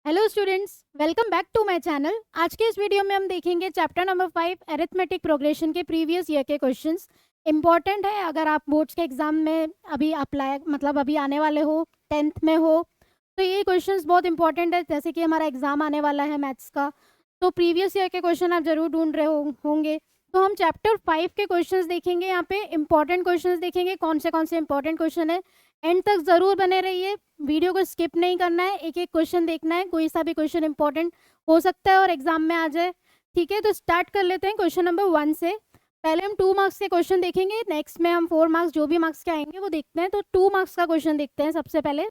Hello students, welcome back to my channel. आज के इस वीडियो में हम देखेंगे चैप्टर नंबर 5 अरिथमेटिक प्रोग्रेशन के प्रीवियस ईयर के क्वेश्चंस। इंपॉर्टेंट है अगर आप बोर्ड्स के एग्जाम में अभी अप्लाई अभी आने वाले हो, 10th में हो, तो ये क्वेश्चंस बहुत इंपॉर्टेंट है। जैसे कि हमारा एग्जाम आने वाला है मैथ्स का, तो प्रीवियस ईयर के क्वेश्चन आप जरूर ढूंढ रहे होंगे। तो हम चैप्टर 5 के क्वेश्चंस देखेंगे, यहाँ पे इंपॉर्टेंट क्वेश्चंस देखेंगे। कौन से इंपॉर्टेंट क्वेश्चन है, एंड तक जरूर बने रहिए। वीडियो को स्किप नहीं करना है, एक एक क्वेश्चन देखना है। कोई सा भी क्वेश्चन इंपॉर्टेंट हो सकता है और एग्जाम में आ जाए। ठीक है, तो स्टार्ट कर लेते हैं क्वेश्चन नंबर 1 से। पहले हम 2 मार्क्स के क्वेश्चन देखेंगे, नेक्स्ट में हम 4 मार्क्स जो भी मार्क्स के आएंगे वो देखते हैं। तो 2 मार्क्स का क्वेश्चन देखते हैं सबसे पहले।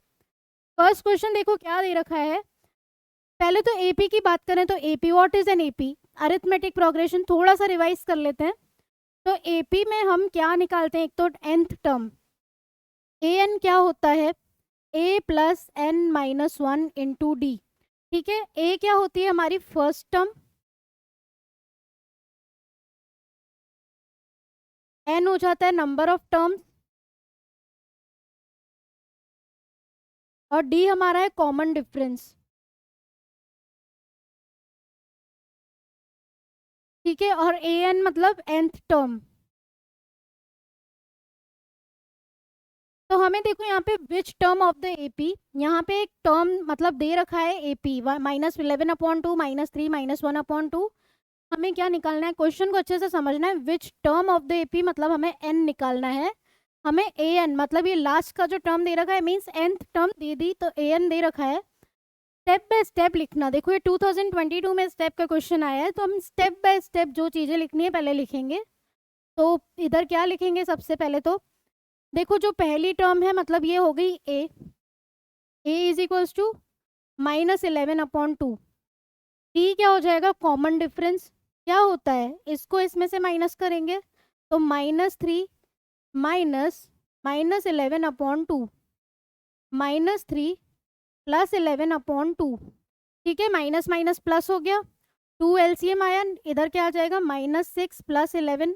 फर्स्ट क्वेश्चन देखो क्या दे रखा है। पहले तो एपी की बात करें तो AP, what is an AP, arithmetic progression. थोड़ा सा रिवाइज कर लेते हैं। तो एपी में हम क्या निकालते हैं, एक तो nth टर्म ए एन क्या होता है, a plus N minus 1 into d. ठीक है, a क्या होती है हमारी फर्स्ट टर्म, n हो जाता है नंबर ऑफ टर्म्स, और d हमारा है कॉमन डिफरेंस। ठीक है, और a n मतलब nth टर्म। तो हमें देखो यहाँ पे विच टर्म ऑफ द एपी, यहाँ पे एक टर्म मतलब दे रखा है एपी -11/2 -3 -1/2। हमें क्या निकालना है, क्वेश्चन को अच्छे से समझना है। विच टर्म ऑफ द एपी मतलब हमें n निकालना है। हमें ए एन मतलब ये लास्ट का जो टर्म दे रखा है, मीन्स nth टर्म दे दी, तो ए एन दे रखा है। स्टेप बाय स्टेप लिखना। देखो ये 2022 में स्टेप का क्वेश्चन आया है, तो हम स्टेप बाय स्टेप जो चीज़ें लिखनी है पहले लिखेंगे। तो इधर क्या लिखेंगे सबसे पहले, तो देखो जो पहली टर्म है मतलब ये हो गई ए इज इक्वल्स टू -11/2। डी क्या हो जाएगा, कॉमन डिफरेंस। क्या होता है, इसको इसमें से माइनस करेंगे तो -3 माइनस -11/2 -3 प्लस 11/2। ठीक है, माइनस माइनस प्लस हो गया, 2 एलसीएम आया, इधर क्या आ जाएगा -6 प्लस 11।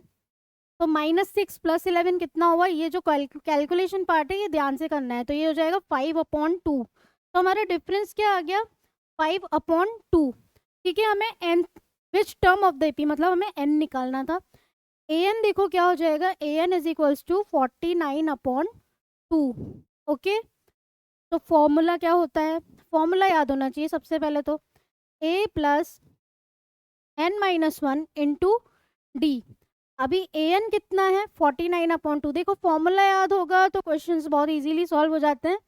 तो -6 प्लस 11 कितना हुआ, ये जो कैलकुलेशन पार्ट है ये ध्यान से करना है। तो ये हो जाएगा 5/2। तो हमारा डिफरेंस क्या आ गया, 5/2। ठीक है, हमें n which term of the AP मतलब हमें एन निकालना था। ए एन देखो क्या हो जाएगा, A N is equals to 49/2। Okay, तो फॉर्मूला क्या होता है, फॉर्मूला याद होना चाहिए सबसे पहले तो, A plus N minus 1 into D. अभी ए एन कितना है, 49/2। देखो फॉर्मूला याद होगा तो क्वेश्चंस बहुत इजीली सॉल्व हो जाते हैं।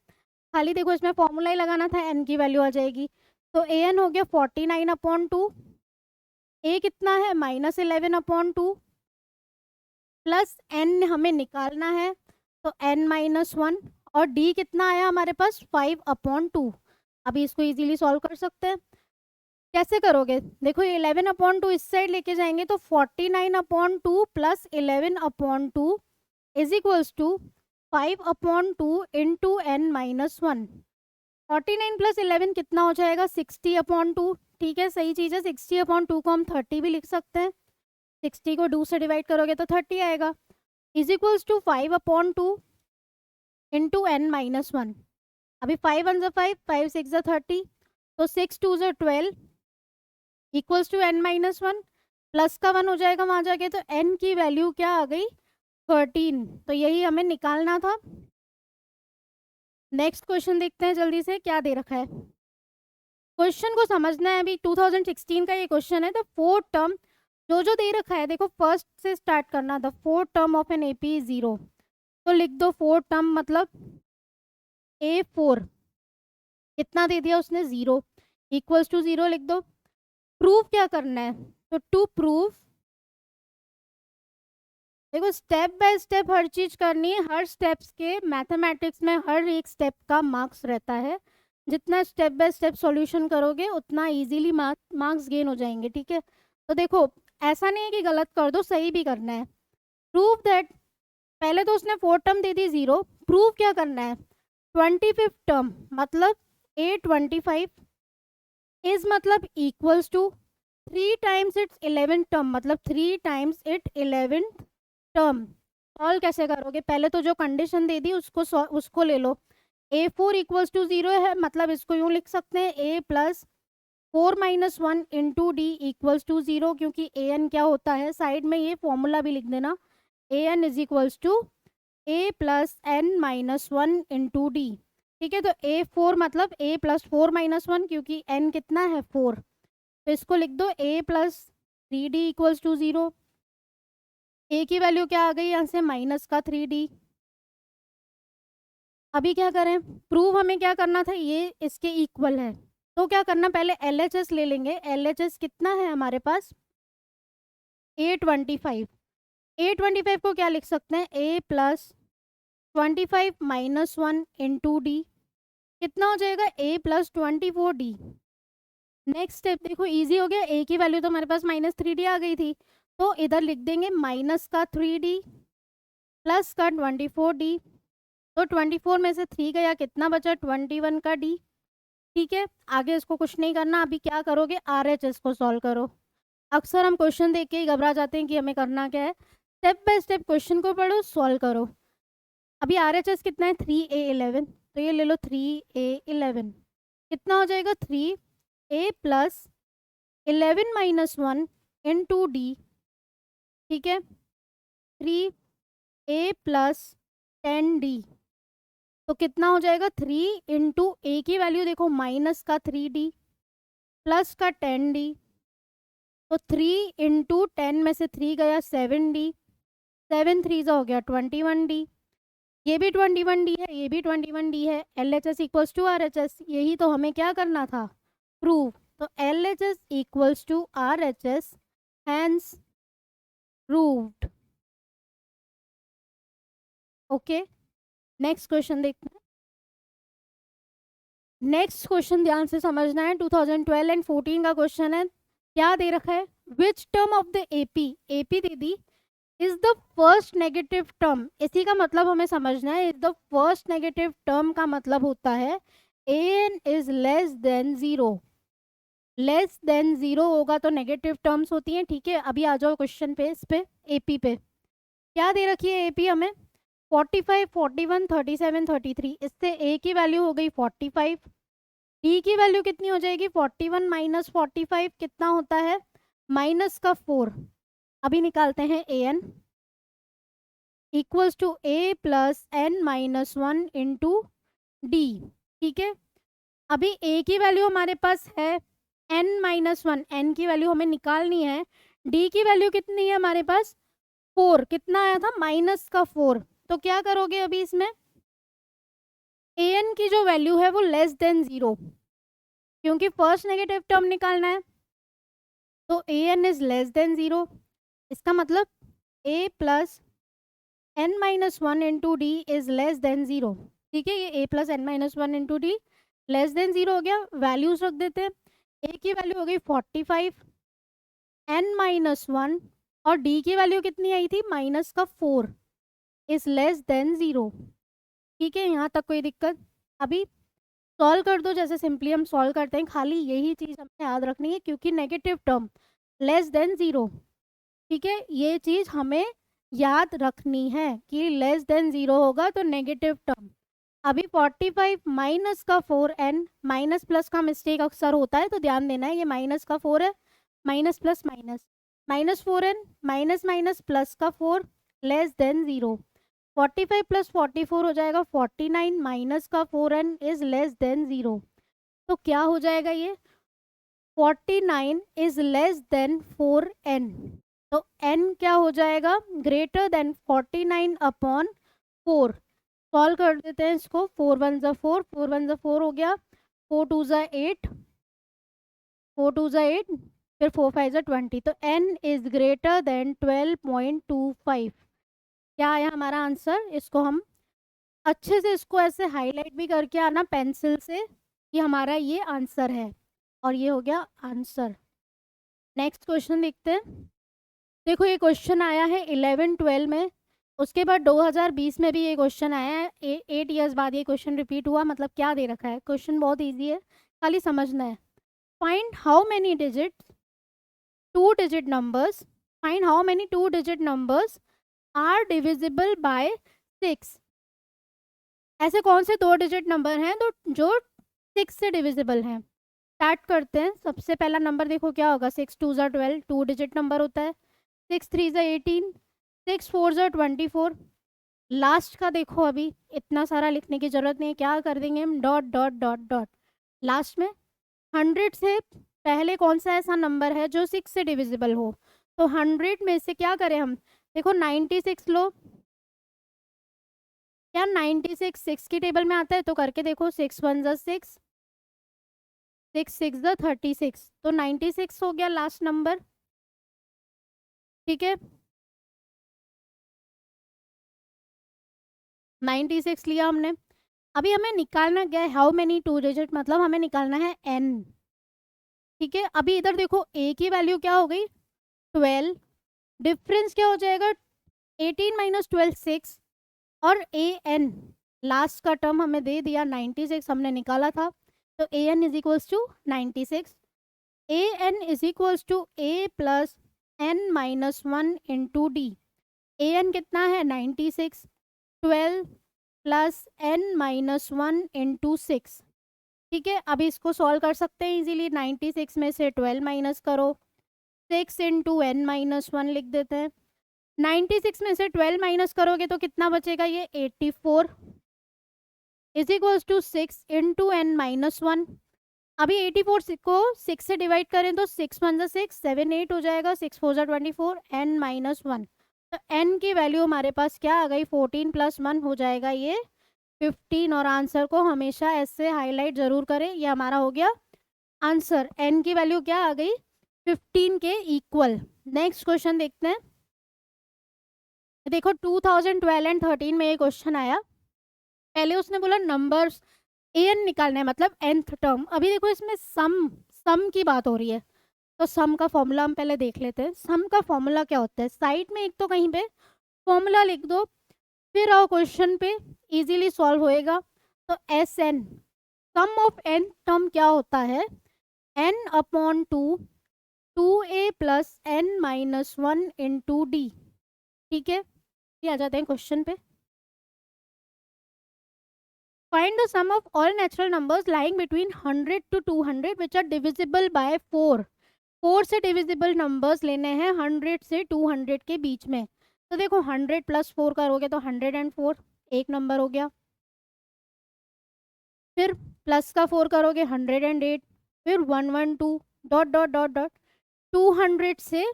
खाली देखो इसमें फॉर्मूला ही लगाना था, एन की वैल्यू आ जाएगी। तो ए एन हो गया 49/2, ए कितना है -11/2, प्लस एन हमें निकालना है तो n-1, और d कितना आया हमारे पास 5/2। अभी इसको इजीली सॉल्व कर सकते हैं। कैसे करोगे, देखो 11/2 इस साइड लेके जाएंगे तो 49/2 plus 11/2 is equals to 5/2 into n-1। 49 plus 11 कितना हो जाएगा, 60/2। ठीक है, सही चीज़ है। 60/2 को हम 30 भी लिख सकते हैं। 60 को 2 से डिवाइड करोगे तो 30 आएगा, is equals to 5/2 into n-1। अभी 5 1 ज़ा 5, 5 6 ज़ा 30, तो 6 2 ज़ा 12 इक्वल्स टू n-1। प्लस का 1 हो जाएगा वहां जाके, तो n की वैल्यू क्या आ गई, 13। तो यही हमें निकालना था। नेक्स्ट क्वेश्चन देखते हैं जल्दी से, क्या दे रखा है। क्वेश्चन को समझना है, अभी 2016 का ये क्वेश्चन है। द फोर्थ टर्म जो जो दे रखा है, देखो फर्स्ट से स्टार्ट करना। The fourth term of an AP is 0। तो लिख दो फोर्थ टर्म मतलब A4 कितना दे दिया उसने, 0, इक्वल्स टू 0 लिख दो। प्रूव क्या करना है, तो टू प्रूव, देखो स्टेप बाय स्टेप हर चीज करनी है। हर स्टेप्स के मैथमेटिक्स में हर एक स्टेप का मार्क्स रहता है। जितना स्टेप बाय स्टेप सॉल्यूशन करोगे उतना इजीली मार्क्स गेन हो जाएंगे। ठीक है, तो देखो ऐसा नहीं है कि गलत कर दो, सही भी करना है। प्रूव दैट, पहले तो उसने फोर्थ टर्म दे दी 0, प्रूव क्या करना है, 25th टर्म मतलब A25 इज मतलब equals to 3 times its 11th term मतलब 3 times it 11th term. Solve कैसे करोगे, पहले तो जो कंडीशन दे दी उसको ले लो। A4 इक्वल्स टू 0 है, मतलब इसको यूँ लिख सकते हैं A plus 4-1 into d equals to 0, क्योंकि an क्या होता है, साइड में ये फॉर्मूला भी लिख देना, an is equals to a plus n minus 1 into d. ठीक है, तो A4 मतलब a प्लस 4-1, क्योंकि n कितना है 4, तो इसको लिख दो a plus 3d equals to 0। a की वैल्यू क्या आ गई यहाँ से, माइनस का 3d। अभी क्या करें, प्रूव हमें क्या करना था, ये इसके इक्वल है, तो क्या करना, पहले LHS ले लेंगे। LHS कितना है हमारे पास, A25। A25 को क्या लिख सकते हैं, a plus 25 minus 1 into d, कितना हो जाएगा a plus 24d। Next step देखो, इजी हो गया, a की वैल्यू तो हमारे पास माइनस 3d आ गई थी, तो इधर लिख देंगे माइनस का 3d प्लस का 24d, तो 24 में से 3 गया, कितना बचा 21 का d। ठीक है, आगे इसको कुछ नहीं करना, अभी क्या करोगे, RHS को सॉल्व करो। अक्सर हम क्वेश्चन देख के ही घबरा जाते हैं कि हमें करना क्या है, स्टेप बाय स्टेप क्वेश्चन को पढ़ो, सॉल्व करो। अभी RHS कितना है, 3a11, तो ये ले लो 3a11, कितना हो जाएगा 3a plus 11 minus 1 into d. ठीक है, 3a प्लस 10d, तो कितना हो जाएगा 3 इंटू ए की वैल्यू देखो माइनस का 3d प्लस का 10d, तो 3 इंटू 10 में से 3 गया 7d, 7 3 हो गया 21d, ये भी 21d है, ये भी 21d है। LHS इक्वल्स टू RHS, यही तो हमें क्या करना था, प्रूव। तो LHS equals to RHS, hence proved. Okay, next question देखते हैं। नेक्स्ट क्वेश्चन ध्यान से समझना है, 2012 एंड 14 का क्वेश्चन है। क्या दे रखा है, विच term of the AP they the is the first negative term. इसी का मतलब हमें समझना है, is the first negative term का मतलब होता है an is less than 0। Less than 0 होगा तो नेगेटिव टर्म्स होती हैं। ठीक है, अभी आ जाओ क्वेश्चन पे, इस पे AP पे क्या दे रखी है, AP हमें 45, 41, 37, 33, इससे a की वैल्यू हो गई 45, d की वैल्यू कितनी हो जाएगी 41 माइनस 45, कितना होता है माइनस का 4। अभी निकालते हैं an equals to a plus n minus 1 into d. ठीक है, अभी a की वैल्यू हमारे पास है n माइनस 1, n की वैल्यू हमें निकालनी है। d की वैल्यू कितनी है हमारे पास 4, कितना आया था माइनस का 4, तो क्या करोगे अभी इसमें, an की जो वैल्यू है वो लेस देन 0, क्योंकि फर्स्ट नेगेटिव टर्म निकालना है, तो an इज लेस देन 0। इसका मतलब a plus n minus 1 into d is less than 0। ठीक है, ये a plus n minus 1 into D less than 0 हो गया। वैल्यूज रख देते हैं, a की वैल्यू हो गई 45, n माइनस 1, और d की वैल्यू कितनी आई थी माइनस का 4, इज लेस देन 0। ठीक है, यहाँ तक कोई दिक्कत। अभी सॉल्व कर दो, जैसे सिंपली हम सॉल्व करते हैं, खाली यही चीज़ हमें याद रखनी है, क्योंकि नेगेटिव टर्म लेस देन 0। ठीक है, ये चीज़ हमें याद रखनी है कि लेस देन 0 होगा तो नेगेटिव टर्म। अभी 45 माइनस का 4n, माइनस प्लस का मिस्टेक अक्सर होता है, तो ध्यान देना है, ये माइनस का 4 है, minus plus minus, minus 4n minus minus plus का 4 लेस देन 0। 45 प्लस 44 हो जाएगा 49, माइनस का 4n इज लेस देन 0, तो क्या हो जाएगा ये 49 इज लेस देन 4n, तो n क्या हो जाएगा ग्रेटर देन 49 अपॉन 4। सॉल्व कर देते हैं इसको, 4 1 ज़ा 4, 4 1 ज़ा 4 हो गया, 4 2 ज़ा 8, 4 2 ज़ा 8, फिर 4 5 ज़ा 20, तो n इज ग्रेटर देन 12.25। क्या आया हमारा आंसर, इसको हम अच्छे से इसको ऐसे हाईलाइट भी करके आना पेंसिल से कि हमारा ये आंसर है, और ये हो गया आंसर। नेक्स्ट क्वेश्चन देखते हैं। देखो ये क्वेश्चन आया है 11-12 में, उसके बाद 2020 में भी ये क्वेश्चन आया है, 8 ईयर्स बाद ये क्वेश्चन रिपीट हुआ। मतलब क्या दे रखा है, क्वेश्चन बहुत इजी है, खाली समझना है। Find how many digits 2 digit numbers, find how many 2 digit numbers are divisible by 6। ऐसे कौन से 2 डिजिट नंबर हैं तो जो 6 से डिविजिबल हैं? स्टार्ट करते हैं। सबसे पहला नंबर देखो क्या होगा, 6 2 ज़ा 12, 2 डिजिट नंबर होता है। 6 3 ज़ा 18, 6 4 ज़ा 24। लास्ट का देखो, अभी इतना सारा लिखने की जरूरत नहीं है, क्या कर देंगे हम, dot dot dot dot. Last में 100 से पहले कौन सा ऐसा नंबर है जो 6 से डिविजिबल हो? तो 100 में से क्या करें हम, देखो 96 लो। क्या 96 6 की टेबल में आता है? तो करके देखो, 6 1 ज़ा 6, 6 6 ज़ा 36, तो 96 हो गया लास्ट नंबर। ठीक है, 96 लिया हमने। अभी हमें निकालना क्या है, हाउ मेनी 2 डिजिट, मतलब हमें निकालना है n। ठीक है, अभी इधर देखो a की वैल्यू क्या हो गई, 12। डिफरेंस क्या हो जाएगा, 18 माइनस 12 6, और ए एन लास्ट का टर्म हमें दे दिया 96, हमने निकाला था। तो A N is equals to 96। A N is equals to A plus N minus 1 into D. A N कितना है, 96, 12 प्लस एन माइनस 1 इंटू 6। ठीक है, अभी इसको सॉल्व कर सकते हैं इजीली। 96 में से 12 माइनस करो, 6 इंटू एन माइनस 1 लिख देते हैं। 96 में से 12 माइनस करोगे तो कितना बचेगा, ये 84 is equals to 6 into n minus 1। अभी 84 को 6 से डिवाइड करें तो 6 1 6, 7 8 हो जाएगा, 6 4 24, एन माइनस 1। तो एन की वैल्यू हमारे पास क्या आ गई, 14 प्लस 1 हो जाएगा ये 15। और आंसर को हमेशा ऐसे हाईलाइट जरूर करें, ये हमारा हो गया आंसर। एन की वैल्यू क्या आ गई, 15 के इक्वल। नेक्स्ट क्वेश्चन देखते हैं। देखो 2012 एंड 13 में ये क्वेश्चन आया। पहले उसने बोला नंबर्स एन निकालना है, मतलब nth टर्म। अभी देखो इसमें सम की बात हो रही है, तो सम का फॉर्मूला हम पहले देख लेते हैं। सम का फॉर्मूला क्या होता है, साइड में एक तो कहीं पे फॉर्मूला लिख दो, फिर आओ क्वेश्चन पे, इजीली सॉल्व होएगा। तो S n, sum of n term क्या होता है, n upon 2, 2a plus N minus 1 into d. ठीक है, ये आ जाते हैं क्वेश्चन पे। Find the sum of all natural numbers lying between 100 to 200 which are divisible by 4। 4 से डिविजिबल नंबर्स लेने हैं 100 से 200 के बीच में। तो देखो 100 प्लस 4 करोगे तो 104, एक नंबर हो गया। फिर प्लस का 4 करोगे 108, फिर 112 डॉट डॉट डॉट डॉट। 200 से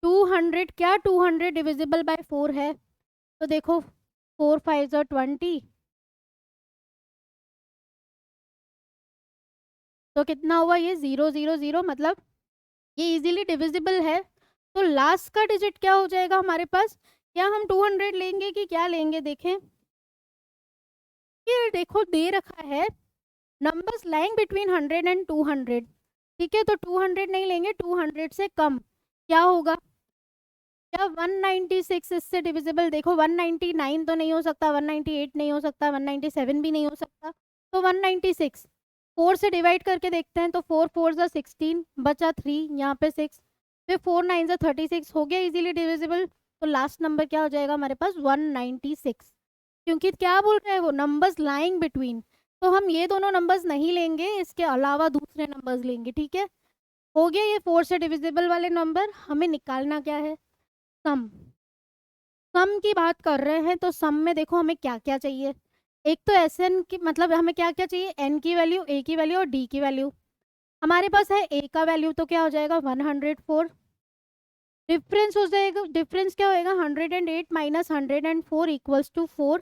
200, क्या 200 डिविजिबल बाय 4 है? तो देखो 4 5 20, तो कितना हुआ ये 0 0 0, मतलब ये इजीली डिविजिबल है। तो लास्ट का डिजिट क्या हो जाएगा हमारे पास, क्या हम 200 लेंगे कि क्या लेंगे, देखें। ये देखो दे रखा है नंबर्स लाइंग बिटवीन 100 एंड 200। ठीक है, तो 200 नहीं लेंगे, 200 से कम क्या होगा, क्या 196 इससे डिविजिबल, देखो 199 तो नहीं हो सकता, 198 नहीं हो सकता, 197 भी नहीं हो सकता, तो 196 4 से डिवाइड करके देखते हैं। तो 4 4 ज़ा 16, बचा 3, यहाँ पे 6, फिर 4 9 ज़ा 36, हो गया इजीली डिविजिबल। तो लास्ट नंबर क्या हो जाएगा हमारे पास, 196। क्योंकि क्या बोल रहा है वो, नंबर्स लाइंग बिटवीन, तो हम ये दोनों नंबर्स नहीं लेंगे, इसके अलावा दूसरे नंबर्स लेंगे। ठीक है, हो गया ये 4 से डिविजिबल वाले नंबर। हमें निकालना क्या है, सम। सम की बात कर रहे हैं तो सम में देखो हमें क्या क्या चाहिए। एक तो एस एन की, मतलब हमें क्या क्या चाहिए, एन की वैल्यू, ए की वैल्यू और डी की वैल्यू। हमारे पास है ए का वैल्यू, तो क्या हो जाएगा 104। डिफरेंस हो जाएगा, डिफरेंस क्या होएगा, 108 माइनस 104 इक्वल्स टू 4।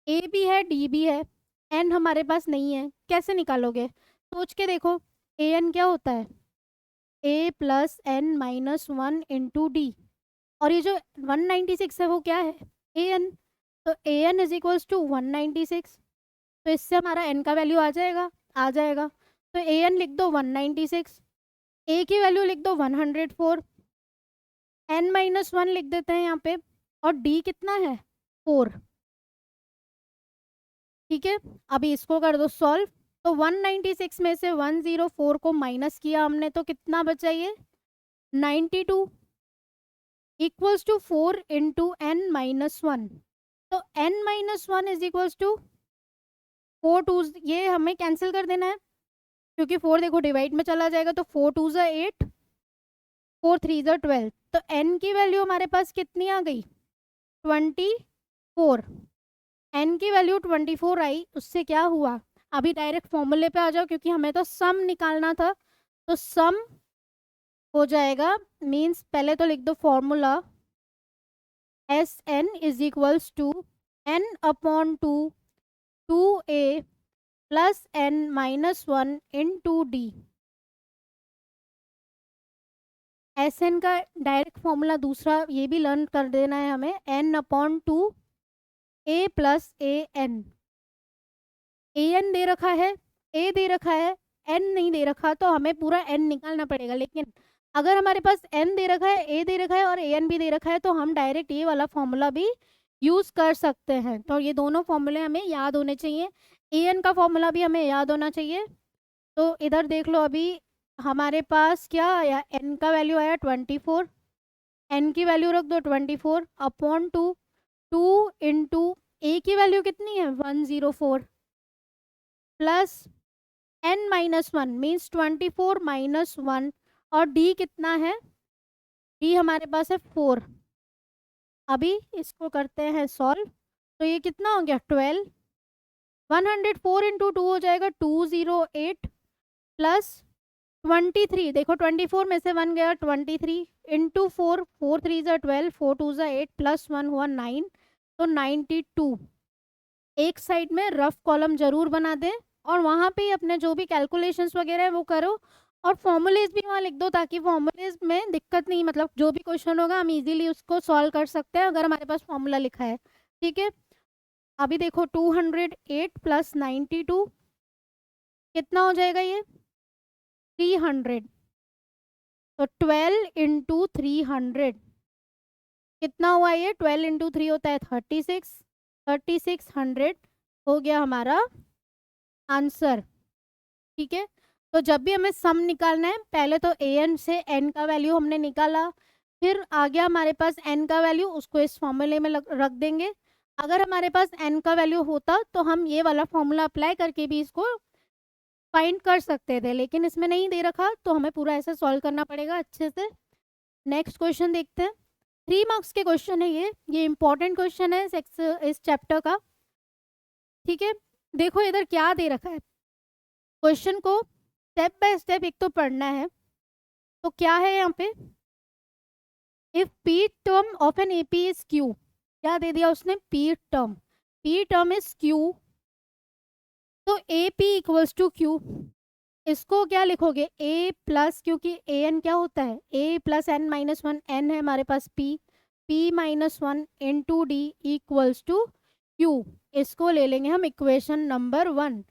ए भी है डी भी है, एन हमारे पास नहीं है, कैसे निकालोगे, सोच के देखो। ए एन क्या होता है, a plus N minus 1 into d, और ये जो 196 है वो क्या है, ए एन। तो A N is equals to 196, तो इससे हमारा एन का वैल्यू आ जाएगा, आ जाएगा। तो ए एन लिख दो 196, ए की वैल्यू लिख दो 104, एन माइनस 1 लिख देते हैं यहाँ पे, और डी कितना है 4। ठीक है, अभी इसको कर दो सॉल्व। तो 196 में से 104 को माइनस किया हमने, तो कितना बचा ये 92 equals to 4 into n minus 1। तो n minus one is equals to 4 two, ये हमें कैंसिल कर देना है क्योंकि 4 देखो डिवाइड में चला जाएगा, तो 4 टू ज़ा 8, 4 थ्री ज़ा 12। तो n की वैल्यू हमारे पास कितनी आ गई? 24। n की वैल्यू 24 आई, उससे क्या हुआ? अभी डायरेक्ट फॉर्मूले पे आ जाओ क्योंकि हमें तो सम निकालना था। तो सम हो जाएगा, मीन्स पहले तो लिख दो formula S N is equals to n upon two A plus n minus one into d. S n का डायरेक्ट फॉर्मूला दूसरा ये भी लर्न कर देना है हमें, n upon two A plus a n. A n दे रखा है, ए दे रखा है, एन नहीं दे रखा, तो हमें पूरा एन निकालना पड़ेगा। लेकिन अगर हमारे पास एन दे रखा है, ए दे रखा है और ए एन भी दे रखा है, तो हम डायरेक्ट ये वाला फॉर्मूला भी यूज़ कर सकते हैं। तो ये दोनों फॉर्मूले हमें याद होने चाहिए, ए एन का फॉर्मूला भी हमें याद होना चाहिए। तो इधर देख लो, अभी हमारे पास क्या आया, एन का वैल्यू आया 24, एन की वैल्यू रख दो 24 अपॉन टू इंटू ए की वैल्यू कितनी है 104 plus n minus one means 24 minus one, और d कितना है, d हमारे पास है 4। अभी इसको करते हैं सॉल्व, तो ये कितना हो गया 12, 104 इंटू टू हो जाएगा 208 प्लस 23, देखो 24 में से 1 गया 23 इंटू 4, 4 थ्री ज़ा 12, 4 टू ज़ा 8 प्लस 1 हुआ 9, तो 92। एक साइड में रफ कॉलम जरूर बना दें और वहाँ पे अपने जो भी कैलकुलेशंस वगैरह है वो करो, और फॉर्मूलेज भी वहाँ लिख दो ताकि फॉर्मूलेज में दिक्कत नहीं, मतलब जो भी क्वेश्चन होगा हम इजीली उसको सॉल्व कर सकते हैं अगर हमारे पास फॉर्मूला लिखा है। ठीक है, अभी देखो 208 प्लस 92 कितना हो जाएगा, ये 300। तो 12 इंटू 300 कितना हुआ, ये 12 इंटू 3 होता है 36, 3600 हो गया हमारा आंसर। ठीक है, तो जब भी हमें सम निकालना है, पहले तो ए एन से एन का वैल्यू हमने निकाला, फिर आ गया हमारे पास एन का वैल्यू, उसको इस फॉर्मूले में रख देंगे। अगर हमारे पास एन का वैल्यू होता तो हम ये वाला फॉर्मूला अप्लाई करके भी इसको फाइंड कर सकते थे, लेकिन इसमें नहीं दे रखा तो हमें पूरा ऐसे सॉल्व करना पड़ेगा अच्छे से। नेक्स्ट क्वेश्चन देखते हैं, 3 मार्क्स के क्वेश्चन है ये इंपॉर्टेंट क्वेश्चन है इस चैप्टर का। ठीक है, देखो इधर क्या दे रखा है, क्वेश्चन को स्टेप बाय स्टेप एक तो पढ़ना है। तो क्या है यहाँ पे, if p term of an AP is q, क्या दे दिया उसने, पी टर्म इज क्यू, तो a p equals to q. इसको क्या लिखोगे, ए प्लस, क्योंकि ए एन क्या होता है, a plus N minus one, n है हमारे पास p minus one into d equals to q. इसको ले लेंगे हम इक्वेशन नंबर 1।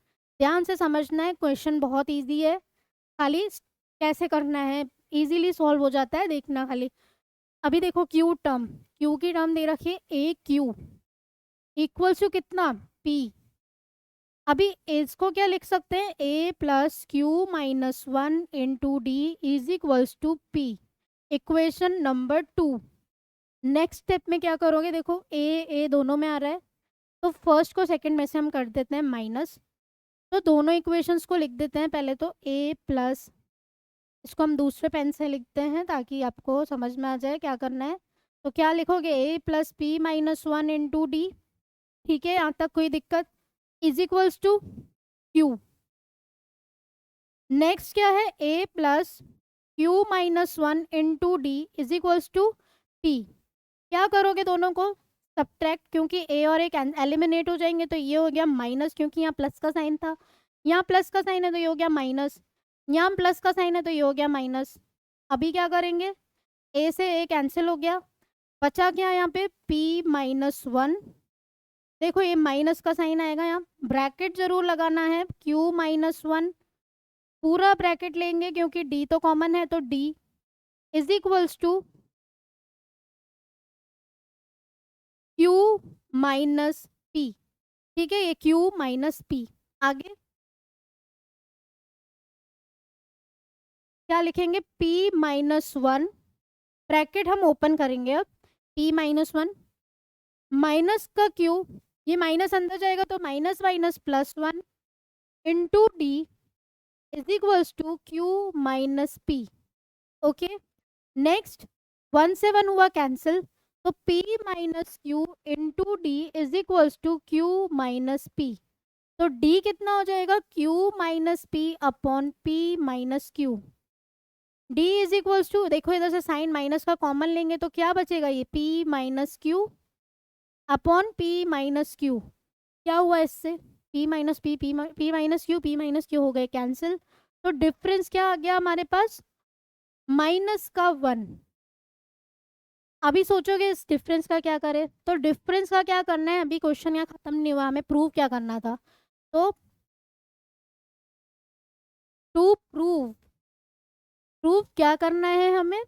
ध्यान से समझना है, क्वेश्चन बहुत इजी है, खाली कैसे करना है इजीली सॉल्व हो जाता है, देखना खाली। अभी देखो क्यू की टर्म दे रखी है ए क्यू इक्वल्स टू कितना, पी। अभी इसको क्या लिख सकते हैं, a plus q minus one into d is equals to p, equation number 2। Next step में क्या करोगे, देखो ए दोनों में आ रहा है, तो फर्स्ट को सेकंड में से हम कर देते हैं माइनस, तो दोनों इक्वेशंस को लिख देते हैं। पहले तो ए प्लस, इसको हम दूसरे पेन से लिखते हैं ताकि आपको समझ में आ जाए क्या करना है। तो क्या लिखोगे, a plus p minus one into d. ठीक है, यहाँ तक कोई दिक्कत, is equals to q. Next क्या है, a plus q minus one into d is equals to p. क्या करोगे, दोनों को सब्ट्रैक्ट, क्योंकि ए और एक एलिमिनेट हो जाएंगे, तो ये हो गया माइनस, क्योंकि यहाँ प्लस का साइन था, यहाँ प्लस का साइन है तो ये हो गया माइनस, यहाँ प्लस का साइन है तो ये हो गया माइनस। अभी क्या करेंगे, ए से ए कैंसिल हो गया, बचा क्या यहाँ पे p माइनस वन। देखो ये माइनस का साइन आएगा, यहाँ ब्रैकेट जरूर लगाना है, q माइनस वन पूरा ब्रैकेट लेंगे क्योंकि d तो कॉमन है, तो d is equals to q minus p। ठीक है, ये q माइनस p। आगे क्या लिखेंगे, p माइनस वन, ब्रैकेट हम ओपन करेंगे अब, p माइनस वन माइनस का क्यू, ये माइनस अंदर जाएगा तो minus minus plus 1 into d is equals to q minus p. Okay, next 1 से 1 हुआ कैंसिल, तो p minus q into d is equals to q minus p. तो d कितना हो जाएगा, q minus p upon p minus q. d is equals to, देखो इधर से साइन माइनस का कॉमन लेंगे तो क्या बचेगा, ये p minus q upon p minus Q. क्या हुआ इससे, p minus p minus Q हो गए कैंसिल। तो डिफरेंस क्या आ गया हमारे पास, माइनस का 1। अभी सोचोगे इस डिफरेंस का क्या करें, तो डिफरेंस का क्या करना है, अभी क्वेश्चन यहाँ खत्म नहीं हुआ, हमें प्रूव क्या करना था। तो टू प्रूव, प्रूव क्या करना है हमें,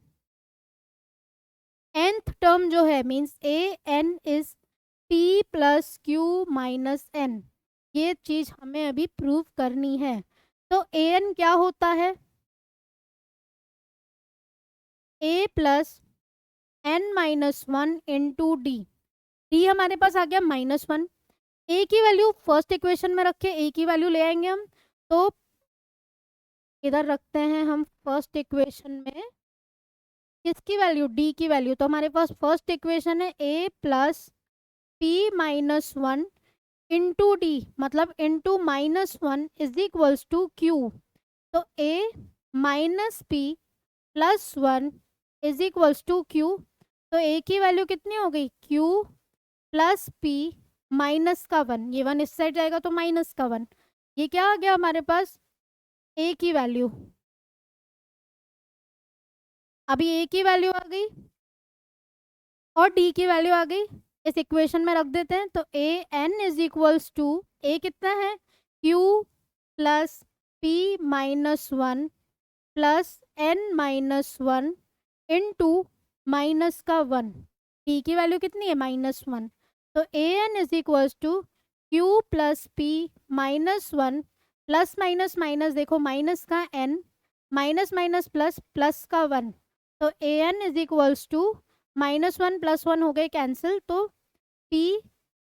nth टर्म जो है means a N is p plus q minus n, ये चीज हमें अभी प्रूव करनी है। तो ए एन क्या होता है, a plus N minus 1 into d. D हमारे पास आ गया -1, ए की वैल्यू फर्स्ट इक्वेशन में रखे, ए की वैल्यू ले आएंगे हम, तो इधर रखते हैं हम फर्स्ट इक्वेशन में किसकी वैल्यू, डी की वैल्यू। तो हमारे पास फर्स्ट इक्वेशन है a plus p minus 1 into d, मतलब into -1 is equals to q. तो a minus p plus 1 is equals to q. तो ए की वैल्यू कितनी हो गई, क्यू प्लस पी माइनस का 1, ये 1 इस साइड जाएगा तो माइनस का 1, ये क्या आ गया हमारे पास, ए की वैल्यू। अभी ए की वैल्यू आ गई और डी की वैल्यू आ गई, इस इक्वेशन में रख देते हैं। तो A N is equals to, a कितना है, q plus p minus 1 plus N minus 1 into minus का 1, पी की वैल्यू कितनी है, -1। तो A N is equals to q plus p minus 1 plus minus minus, देखो माइनस का n, minus minus plus, plus का 1। तो A N is equals to -1 plus 1 हो गए कैंसिल, तो p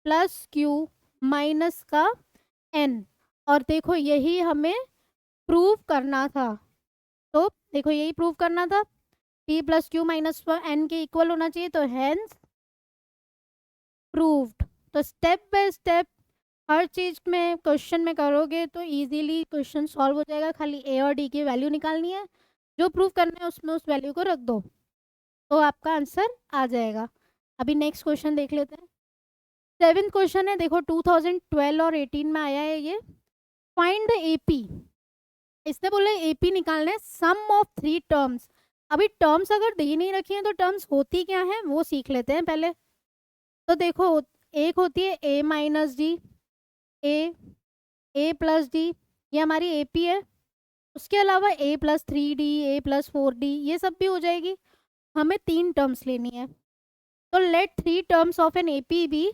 प्लस क्यू माइनस का n। और देखो यही हमें प्रूव करना था, तो देखो यही प्रूव करना था, p plus q minus n के इक्वल होना चाहिए, तो हैंस प्रूव्ड। तो स्टेप बाय स्टेप हर चीज में क्वेश्चन में करोगे तो इजीली क्वेश्चन सॉल्व हो जाएगा, खाली a और d की वैल्यू निकालनी है, जो प्रूव करना है उसमें उस वैल्यू को रख दो तो आपका आंसर आ जाएगा। अभी नेक्स्ट क्वेश्चन देख लेते हैं। 7th क्वेश्चन है, देखो 2012 और 18 में आया है ये, फाइंड द एपी। इसने बोला एपी निकालना है सम ऑफ 3 टर्म्स। अभी टर्म्स अगर दे नहीं रखी हैं तो टर्म्स होती क्या है वो सीख लेते हैं पहले। तो देखो एक होती है a minus d, a plus D, ये हमारी एपी है। उसके अलावा ए प्लस 3D, ए प्लस 4D, ये सब भी हो जाएगी। हमें 3 टर्म्स लेनी है, तो let 3 terms of an AP be,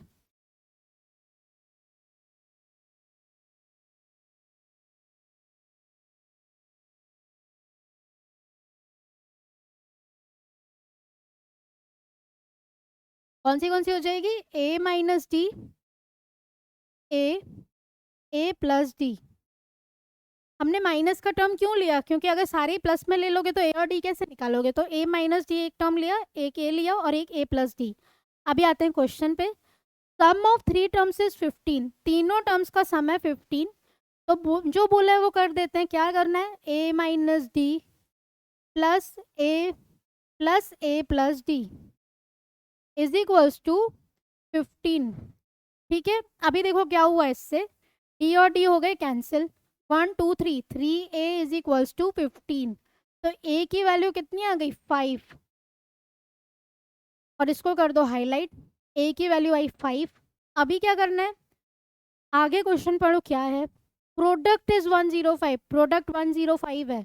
कौन सी हो जाएगी, a minus d, a plus d. हमने माइनस का टर्म क्यों लिया, क्योंकि अगर सारे प्लस में ले लोगे तो ए और डी कैसे निकालोगे, तो ए माइनस डी एक टर्म लिया, एक ए लिया और एक ए प्लस डी। अभी आते हैं क्वेश्चन पे। सम ऑफ 3 टर्म्स इज 15, तीनों टर्म्स का सम है 15। तो जो बोला है वो कर देते हैं, क्या करना है, a minus d plus a plus d is equals to 15। ठीक है, अभी देखो क्या हुआ इससे, डी और डी हो गए cancel, 1 2 3, 3a is equals to 15। तो a की वैल्यू कितनी आ गई, 5, और इसको कर दो हाईलाइट, a की वैल्यू आई 5। अभी क्या करना है, आगे क्वेश्चन पढ़ो क्या है, प्रोडक्ट इज 105, प्रोडक्ट 105 है,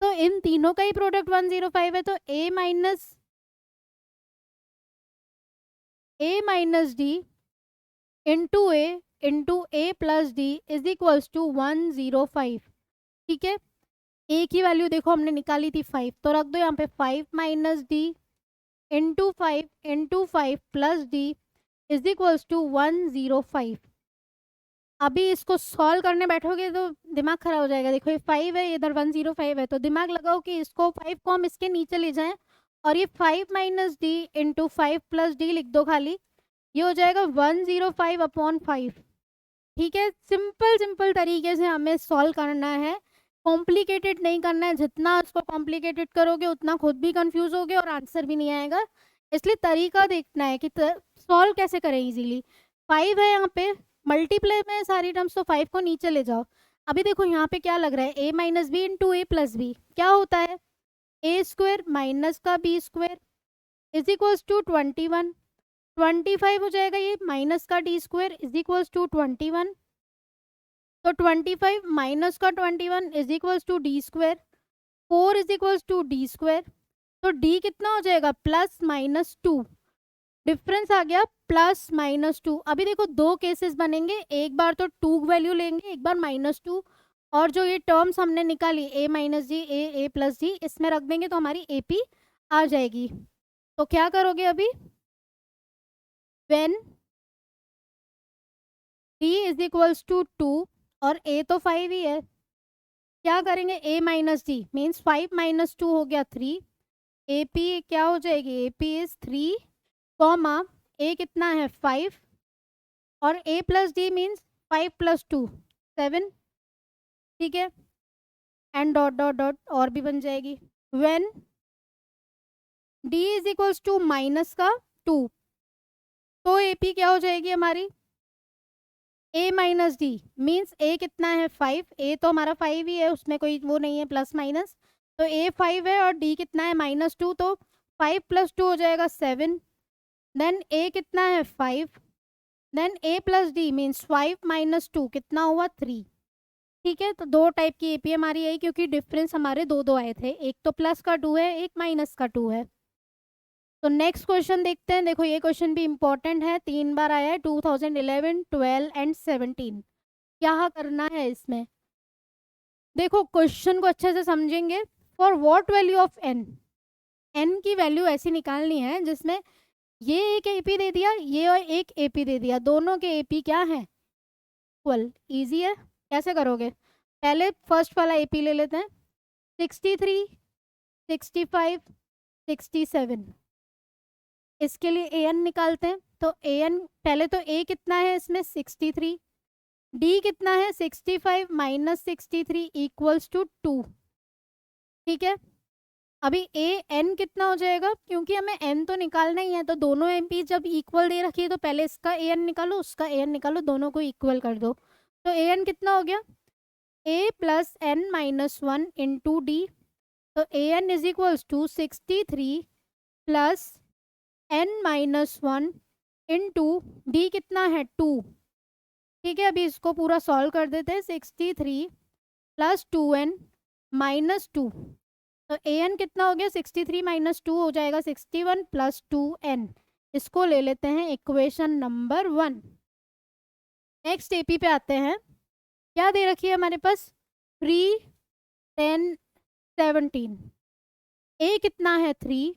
तो इन तीनों का ही प्रोडक्ट 105 है, तो a minus d into a plus d is equals to 105। ठीक है, ए की वैल्यू देखो हमने निकाली थी 5, तो रख दो यहाँ पे 5 minus d into 5 plus d is equals to 105। अभी इसको सॉल्व करने बैठोगे तो दिमाग खराब हो जाएगा। देखो ये 5 है, इधर 105 है, तो दिमाग लगाओ कि इसको 5 को हम इसके नीचे ले जाएं और ये 5 minus d into 5 plus D लिख दो खाली। ये हो जाएगा 105 अपॉन 5। ठीक है, सिंपल सिंपल तरीके से हमें सॉल्व करना है, कॉम्प्लिकेटेड नहीं करना है। जितना उसको कॉम्प्लिकेटेड करोगे उतना खुद भी कंफ्यूज होगे और आंसर भी नहीं आएगा। इसलिए तरीका देखना है कि सॉल्व कैसे करें इजीली। 5 है यहाँ पे, मल्टीप्लाई में है सारी टर्म्स, तो 5 को नीचे ले जाओ। अभी देखो यहाँ पे क्या लग रहा है, a minus b into a plus b क्या होता है, ए स्क्वायर माइनस का b square is equals to 21। 25 हो जाएगा ये माइनस का d square is equals to 21। तो 25 माइनस का 21 is equals to d square, 4 is equals to d square. तो डी कितना हो जाएगा, प्लस माइनस 2। डिफरेंस आ गया प्लस माइनस 2। अभी देखो दो केसेस बनेंगे, एक बार तो 2 वैल्यू लेंगे, एक बार -2। और जो ये टर्म्स हमने निकाली a minus g a plus g, इसमें रख देंगे तो हमारी AP आ जाएगी। तो क्या करोगे अभी, when d is equals to 2 और a तो 5 ही है, क्या करेंगे a minus d means 5 minus 2 हो गया 3। AP क्या हो जाएगी, AP इज 3 कॉमा a कितना है 5 और a plus d means 5 plus 2 7। ठीक है, एंड डॉट डॉट डॉट और भी बन जाएगी। When d is equals to minus का 2, तो AP क्या हो जाएगी हमारी, a minus d means a कितना है 5, a तो हमारा 5 ही है, उसमें कोई वो नहीं है प्लस माइनस, तो a 5 है और d कितना है -2, तो 5 प्लस 2 हो जाएगा 7। देन a कितना है 5, then a plus d means 5 minus 2 कितना हुआ 3। ठीक है, तो दो टाइप की AP हमारी आई, क्योंकि डिफरेंस हमारे दो दो आए थे, एक तो प्लस का 2 है, एक माइनस का 2 है। तो नेक्स्ट क्वेश्चन देखते हैं। देखो ये क्वेश्चन भी इंपॉर्टेंट है, 3 बार आया है, 2011, 12 एंड 17। क्या करना है इसमें, देखो क्वेश्चन को अच्छे से समझेंगे। For what value of n, n की वैल्यू ऐसी निकालनी है जिसमें ये एक AP दे दिया, ये और एक AP दे दिया, दोनों के AP क्या है, इक्वल। ईजी है, कैसे करोगे, पहले फर्स्ट वाला AP ले लेते हैं, 63, 65, 67। इसके लिए an निकालते हैं, तो an पहले तो a कितना है इसमें 63, d कितना है 65 माइनस 63 इक्वल्स टू 2। ठीक है, अभी a n कितना हो जाएगा, क्योंकि हमें n तो निकालना ही है, तो दोनों MP जब इक्वल दे रखी है तो पहले इसका an निकालो, उसका an निकालो, दोनों को इक्वल कर दो। तो an कितना हो गया, a plus n minus 1 into d, तो an is equals to 63 plus n minus 1 into d कितना है 2। ठीक है, अभी इसको पूरा सॉल्व कर देते हैं, 63 प्लस 2n माइनस 2, तो an कितना हो गया 63 माइनस 2 हो जाएगा 61 प्लस 2n। इसको ले लेते हैं इक्वेशन नंबर 1। नेक्स्ट AP पे आते हैं, क्या दे रखी है हमारे पास, 3, 10, 17। a कितना है 3,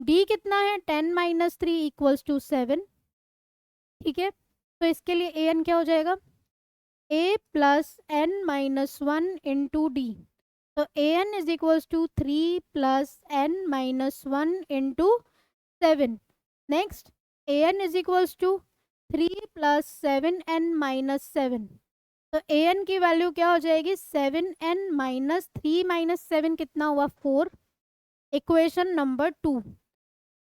d कितना है 10 माइनस 3 इक्वल्स टू 7। ठीक है, तो इसके लिए an क्या हो जाएगा, a plus n minus 1 into d, तो an is equals to 3 plus n minus 1 into 7। Next an is equals to 3 plus 7n minus 7, तो an की वैल्यू क्या हो जाएगी 7n माइनस 3 माइनस 7 कितना हुआ 4। Equation number 2।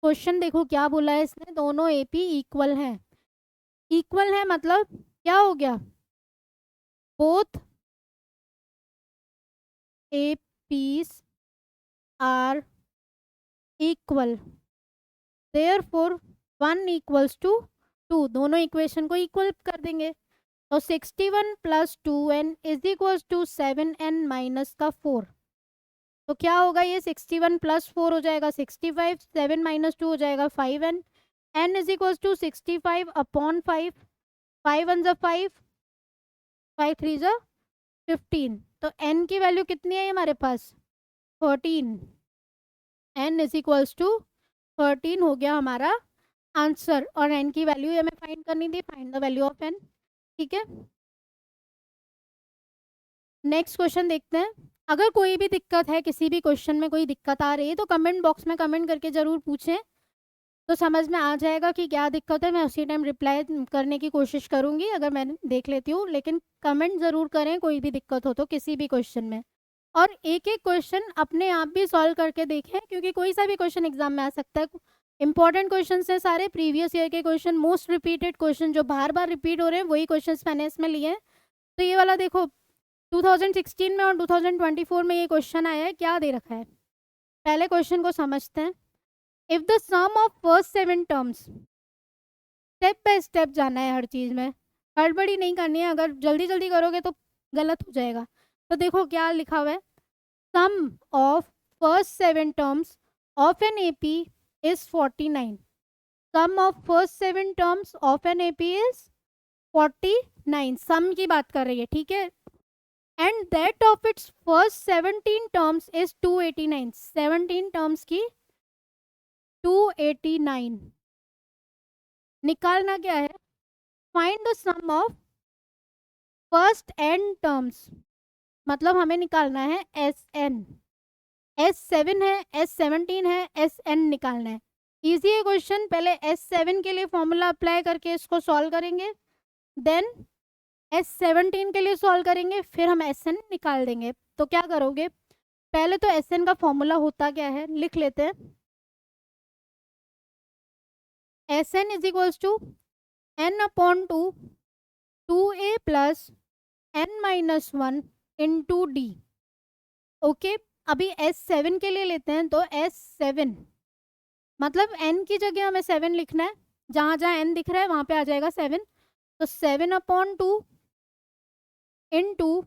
क्वेश्चन देखो क्या बोला है इसने, दोनों AP इक्वल हैं। इक्वल है मतलब क्या हो गया, both APs are equal, therefore 1 equals to 2, दोनों इक्वेशन को इक्वल कर देंगे। तो 61 plus 2n is equals to 7n minus का 4। तो क्या होगा, ये 61 प्लस 4 हो जाएगा 65, 7 माइनस 2 हो जाएगा 5n, n is equals to 65 upon 5, 5 one ज़ा 5, 5 3 ज़ा 15, तो n की वैल्यू कितनी है हमारे पास 13। n इज इक्वल्स टू 13 हो गया हमारा आंसर और n की वैल्यू हमें फाइंड करनी थी, find the value of n। ठीक है, नेक्स्ट क्वेश्चन देखते हैं। अगर कोई भी दिक्कत है, किसी भी क्वेश्चन में कोई दिक्कत आ रही है तो कमेंट बॉक्स में कमेंट करके ज़रूर पूछें, तो समझ में आ जाएगा कि क्या दिक्कत है। मैं उसी टाइम रिप्लाई करने की कोशिश करूंगी अगर मैं देख लेती हूँ, लेकिन कमेंट ज़रूर करें कोई भी दिक्कत हो तो किसी भी क्वेश्चन में। और एक एक क्वेश्चन अपने आप भी सॉल्व करके देखें, क्योंकि कोई सा भी क्वेश्चन एग्जाम में आ सकता है। इंपॉर्टेंट क्वेश्चन है सारे, प्रीवियस ईयर के क्वेश्चन, मोस्ट रिपीटेड क्वेश्चन जो बार बार रिपीट हो रहे हैं वही क्वेश्चन मैंने इसमें लिए हैं। तो ये वाला देखो 2016 में और 2024 में ये क्वेश्चन आया है, क्या दे रखा है। पहले क्वेश्चन को समझते हैं। If the sum of first 7 terms, step by step जाना है हर चीज में, हड़बड़ी नहीं करनी है। अगर जल्दी जल्दी करोगे तो गलत हो जाएगा। तो देखो क्या लिखा हुआ है, sum of first 7 terms of an AP is 49। Sum of first 7 terms of an AP is 49, sum की बात कर रही है, ठीक है। And that of its first 17 terms is 289। 17 terms की 289 निकालना क्या है, find the sum of first n terms, मतलब हमें निकालना है एस एन। S7 है, S17 है, SN निकालना है। इजी है क्वेश्चन, पहले S7 के लिए फॉर्मूला अप्लाई करके इसको सॉल्व करेंगे, देन S17 के लिए सॉल्व करेंगे, फिर हम SN निकाल देंगे। तो क्या करोगे, पहले तो SN का फॉर्मूला होता क्या है लिख लेते हैं। SN is equals to n upon 2 2a plus n minus 1 into d. Okay, अभी S7 के लिए लेते हैं, तो S7 मतलब n की जगह हमें 7 लिखना है, जहाँ जहाँ n दिख रहा है वहाँ पे आ जाएगा 7। तो 7 upon 2 into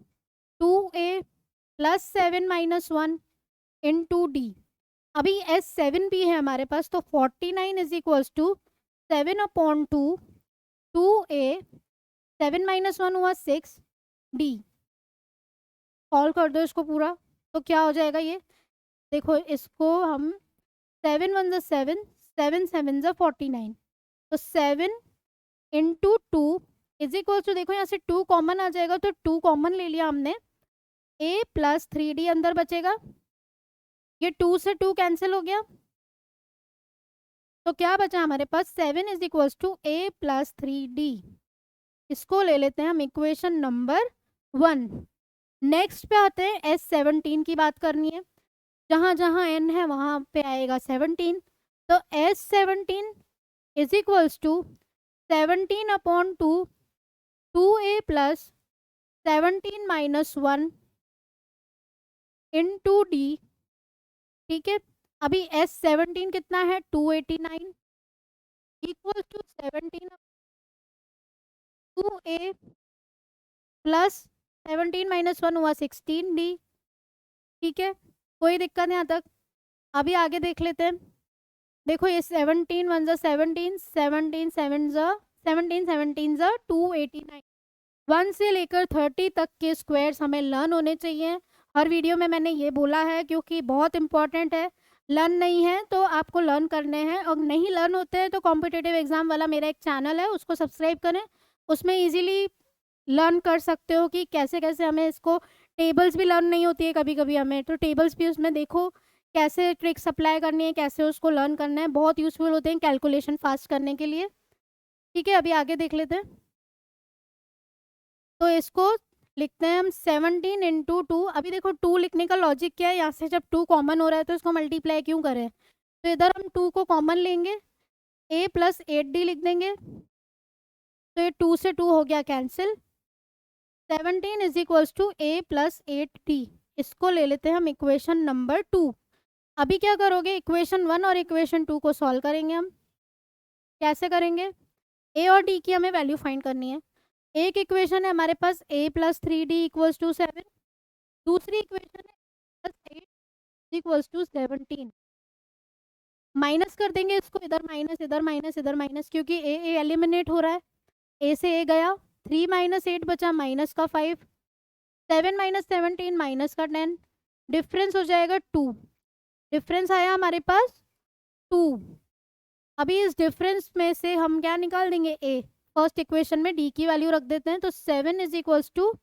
2a plus 7 minus 1 into D. अभी S7 भी है हमारे पास, तो 49 is equals to 7 upon 2 2a 7 minus 1 हुआ 6 डी। सॉल्व कर दो इसको पूरा, तो क्या हो जाएगा ये, देखो इसको हम 7 1 7 7 7 49, तो 7 इंटू 2 इज इक्वल टू, देखो यहाँ से 2 कॉमन आ जाएगा, तो 2 कॉमन ले लिया हमने, a प्लस 3d अंदर बचेगा, ये 2 से 2 कैंसिल हो गया, तो क्या बचा हमारे पास 7 is equal to a plus 3d। इसको ले लेते हैं हम इक्वेशन नंबर 1। नेक्स्ट पे आते हैं, S17 की बात करनी है, जहाँ जहाँ n है वहाँ पे आएगा 17, तो S17 is equals to 17 upon 2 2a plus 17 minus 1 into d. ठीक है, अभी S17 कितना है 289 equal to 17 2a plus 17 minus 1 हुआ 16 डी। ठीक है, कोई दिक्कत नहीं यहाँ तक। अभी आगे देख लेते हैं, देखो ये 17 1 जा 17 17 7 जा 17 17 जा 289। 1 से लेकर 30 तक के स्क्वायर्स हमें लर्न होने चाहिए। हर वीडियो में मैंने ये बोला है क्योंकि बहुत इंपॉर्टेंट है। लर्न नहीं है तो आपको लर्न करने हैं, और नहीं लर्न होते हैं तो कॉम्पिटिटिव एग्जाम वाला मेरा एक चैनल है, उसको सब्सक्राइब करें। उसमें इजीली लर्न कर सकते हो कि कैसे कैसे हमें इसको, टेबल्स भी लर्न नहीं होती है कभी कभी हमें, तो टेबल्स भी उसमें देखो कैसे ट्रिक्स अप्लाई करनी है, कैसे उसको लर्न करना है, बहुत यूजफुल होते हैं कैलकुलेशन फास्ट करने के लिए। ठीक है, अभी आगे देख लेते हैं। तो इसको लिखते हैं हम 17 इंटू 2। अभी देखो 2 लिखने का लॉजिक क्या है, यहाँ से जब 2 कॉमन हो रहा है तो इसको मल्टीप्लाई क्यों करें, तो इधर हम 2 को कॉमन लेंगे, a प्लस 8d लिख देंगे, तो ये 2 से 2 हो गया cancel. 17 is equals to a plus 8d। इसको ले लेते हैं हम इक्वेशन नंबर 2। अभी क्या करोगे, इक्वेशन 1 और इक्वेशन 2 को सॉल्व करेंगे हम। कैसे करेंगे, a और d की हमें वैल्यू फाइंड करनी है। एक इक्वेशन है हमारे पास a plus 3d equals to 7, दूसरी इक्वेशन है प्लस 8 इक्वल्स टू 17। माइनस कर देंगे इसको, इधर माइनस इधर माइनस इधर माइनस, क्योंकि a एलिमिनेट हो रहा है, a से a गया, 3 माइनस 8 बचा माइनस का 5, 7 माइनस 17 माइनस का 10, डिफरेंस हो जाएगा 2। डिफरेंस आया हमारे पास 2। अभी इस डिफरेंस में से हम क्या निकाल देंगे, ए। फर्स्ट इक्वेशन में डी की वैल्यू रख देते हैं, तो 7 is equals to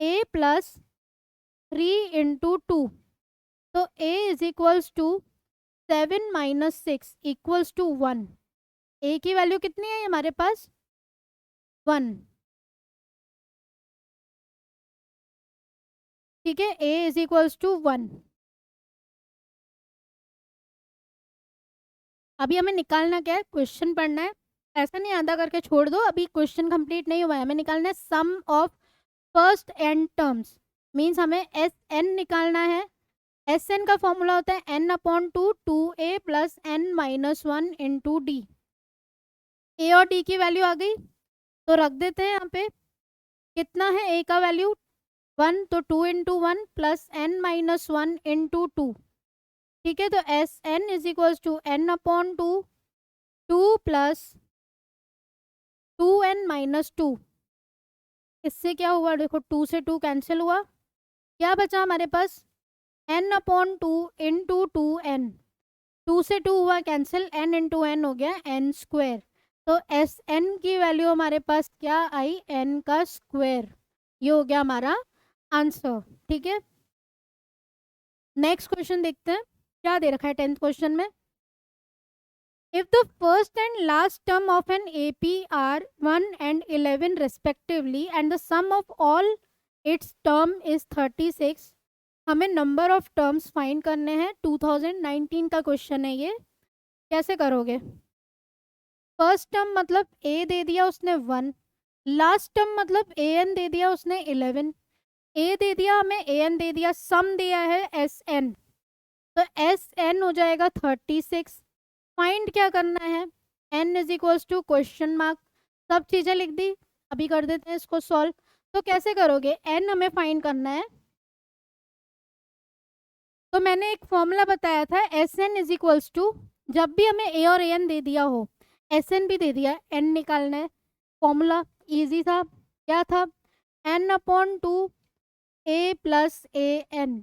A plus 3 × 2। तो a is equals to 7 minus 6 equals to 1। A की वैल्यू कितनी है हमारे पास, 1। ठीक है, ए इज इक्वल्स टू 1। अभी हमें निकालना क्या है, क्वेश्चन पढ़ना है। ऐसा नहीं आधा करके छोड़ दो, अभी क्वेश्चन कंप्लीट नहीं हुआ है। हमें निकालना है sum of first n terms, means हमें एस एन निकालना है। एस एन का फॉर्मूला होता है n upon two A plus N minus 1 into D. A और डी की वैल्यू आ गई, तो रख देते हैं यहाँ पे। कितना है ए का वैल्यू, 1, तो 2 × 1 प्लस एन माइनस 1 इंटू 2। ठीक है, तो S N is equals to n upon 2 plus 2n minus 2। इससे क्या हुआ, देखो 2 से 2 कैंसिल हुआ, क्या बचा हमारे पास, n अपॉन 2 इंटू 2n। 2 से 2 हुआ कैंसिल, n इंटू एन हो गया n स्क्वायर। तो एस एन की वैल्यू हमारे पास क्या आई, n का स्क्वायर। ये हो गया हमारा आंसर। ठीक है, नेक्स्ट क्वेश्चन देखते हैं क्या दे रखा है 10th क्वेश्चन में। If the first and last term of an AP are 1 and 11 respectively and the sum of all its term is 36, हमें नंबर ऑफ टर्म्स फाइंड करने हैं। 2019 का क्वेश्चन है ये, कैसे करोगे। फर्स्ट टर्म मतलब ए दे दिया उसने 1, लास्ट टर्म मतलब ए एन दे दिया उसने 11। ए दे दिया हमें, ए एन दे दिया, सम दिया है एस एन, तो एस एन हो जाएगा 36। फाइंड क्या करना है, n is equals to question mark, सब चीज़ें लिख दी। अभी कर देते हैं इसको सॉल्व। तो कैसे करोगे, n हमें फाइंड करना है। तो मैंने एक फॉर्मूला बताया था, S N is equals to, जब भी हमें ए और ए एन दे दिया हो, एस एन भी दे दिया, n निकालना है। फॉर्मूला इजी था, क्या था, n upon 2 a plus a n.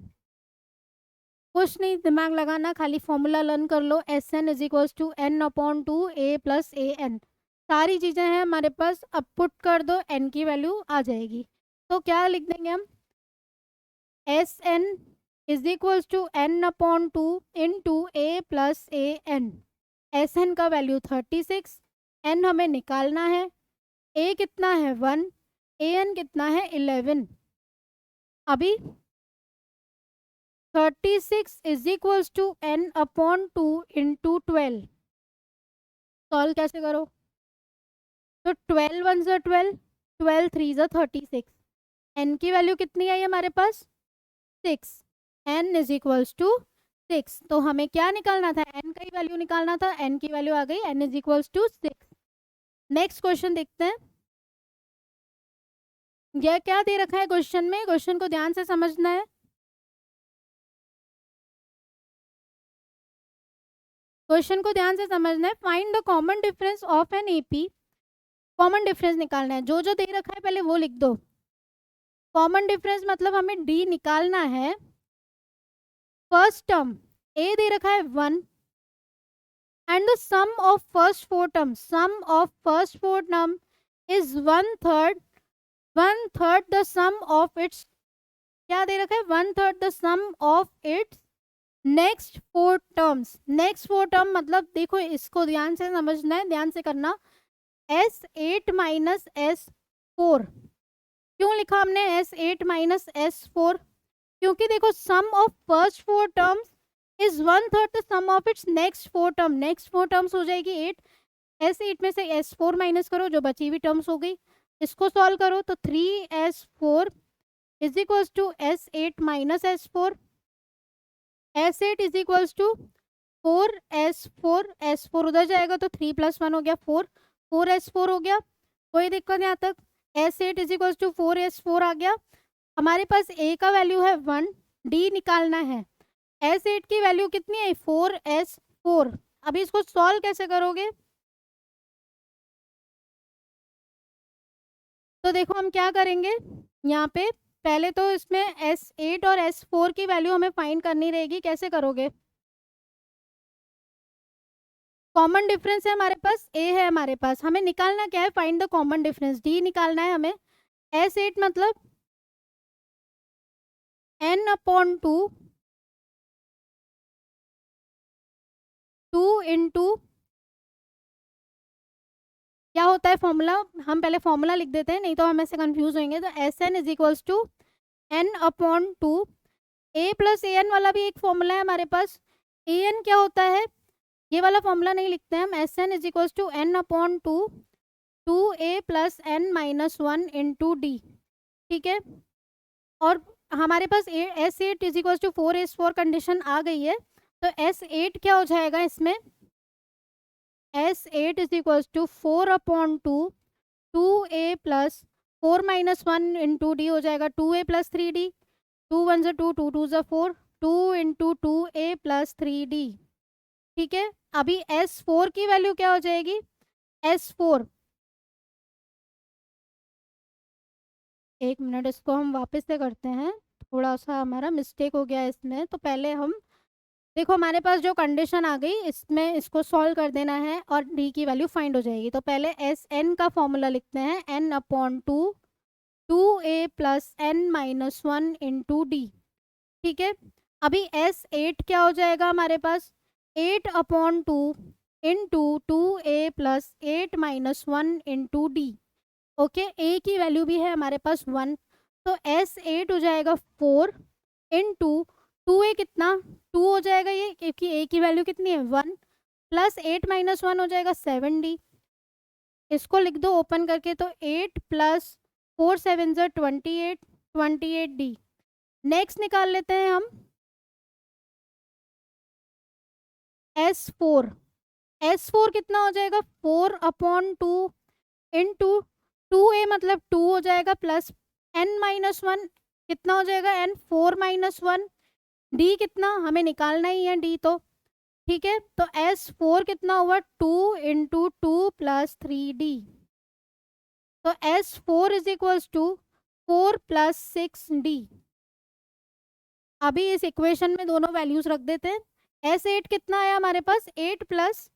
कुछ नहीं दिमाग लगाना, खाली फॉर्मूला लर्न कर लो। S N is equals to n upon 2 a plus a n. सारी चीज़ें हैं हमारे पास, अब पुट कर दो, एन की वैल्यू आ जाएगी। तो क्या लिख देंगे हम, S N is equals to n upon 2 into a plus a n. S n का वैल्यू 36, एन हमें निकालना है। ए कितना है 1, ए एन कितना है 11। अभी 36 is equals to n upon 2 into 12। Solve कैसे करो, तो 12 1 ज़ा 12, 12 3 ज़ा 36। एन की वैल्यू कितनी आई हमारे पास, 6। N is equals to 6। तो हमें क्या निकालना था, एन का ही वैल्यू निकालना था। एन की वैल्यू आ गई, n is equals to 6। Next question देखते हैं, यह क्या दे रखा है क्वेश्चन में, क्वेश्चन को ध्यान से समझना है। क्वेश्चन को ध्यान से समझना है। Find the common difference of an AP, common difference निकालना है। जो जो दे रखा है पहले वो लिख दो। कॉमन डिफरेंस मतलब हमें डी निकालना है। फर्स्ट टर्म ए दे रखा है 1 and the sum of first four terms, sum of first four term is 1/3, 1/3 the sum of its, क्या दे रखा है, 1/3 the sum of its next 4 terms. Next 4 term मतलब देखो, इसको ध्यान से समझना है, ध्यान से करना। S8 माइनस S4, क्यों लिखा हमने S8 माइनस S4, क्योंकि देखो sum of first 4 terms is 1/3 the sum of its next 4 term. Next 4 terms हो जाएगी 8, S8 में से S4 माइनस करो, जो बची हुई टर्म्स हो गई। इसको सॉल्व करो तो 3S4 is equals to S8 minus S4। S8 is equals to 4S4, S4 उधर जाएगा तो 3 + 1 हो गया 4, 4S4 हो गया। कोई दिक्कत यहाँ तक, S8 is equals to 4S4 आ गया। हमारे पास A का वैल्यू है 1, D निकालना है। S8 की वैल्यू कितनी है, 4S4। अभी इसको सॉल्व कैसे करोगे, तो देखो हम क्या करेंगे यहाँ पे, पहले तो इसमें S8 और S4 की वैल्यू हमें फाइंड करनी रहेगी। कैसे करोगे, कॉमन डिफरेंस है हमारे पास, ए है हमारे पास, हमें निकालना क्या है, find the common difference, D निकालना है हमें। S8 मतलब n/2, 2 इंटू, क्या होता है फॉर्मूला, हम पहले फॉर्मूला लिख देते हैं नहीं तो हम ऐसे कंफ्यूज होंगे। तो SN is equals to n/2, a plus a n वाला भी एक फॉर्मूला है हमारे पास। ए एन क्या होता है, ये वाला फॉर्मूला नहीं लिखते हैं हम, SN is equals to n/2, 2a plus n minus 1 into d, ठीक है। और हमारे पास S8 is equals to 4S4 condition आ गई है, तो S8 क्या हो जाएगा इसमें, S8 is equals to 4/2, 2a plus 4 minus 1 into d हो जाएगा 2a प्लस 3d, 2 1 ज़ा 2, 2 2 ज़ा 4, 2 इंटू 2a प्लस 3d, ठीक है। अभी S4 की वैल्यू क्या हो जाएगी, S4, एक मिनट इसको हम वापस से करते हैं, थोड़ा सा हमारा मिस्टेक हो गया इसमें। तो पहले हम देखो हमारे पास जो कंडीशन आ गई इसमें इसको सॉल्व कर देना है और डी की वैल्यू फाइंड हो जाएगी। तो पहले एस एन का फॉर्मूला लिखते हैं, n/2, 2a plus n minus 1 into d, ठीक है। अभी S8 क्या हो जाएगा हमारे पास, 8/2 into 2a plus 8 minus 1 into d, okay. A की वैल्यू भी है हमारे पास 1, तो S8 हो जाएगा 4 इंटू 2a कितना 2 हो जाएगा ये, क्योंकि ए की वैल्यू कितनी है 1, प्लस 8 माइनस 1 हो जाएगा 7d, इसको लिख दो ओपन करके। तो 8 प्लस 4 7 ज़ा 28, 28d। नेक्स्ट निकाल लेते हैं हम S4, S4 कितना हो जाएगा 4/2 इंटू 2a मतलब 2 हो जाएगा प्लस n माइनस 1 कितना हो जाएगा n 4 माइनस 1, डी कितना हमें निकालना ही है डी, तो ठीक है। तो S4 कितना हुआ 2 इंटू 2 प्लस 3d, तो S4 is equals to 4 plus 6d। अभी इस इक्वेशन में दोनों वैल्यूज रख देते हैं। S8 कितना आया हमारे पास 8 plus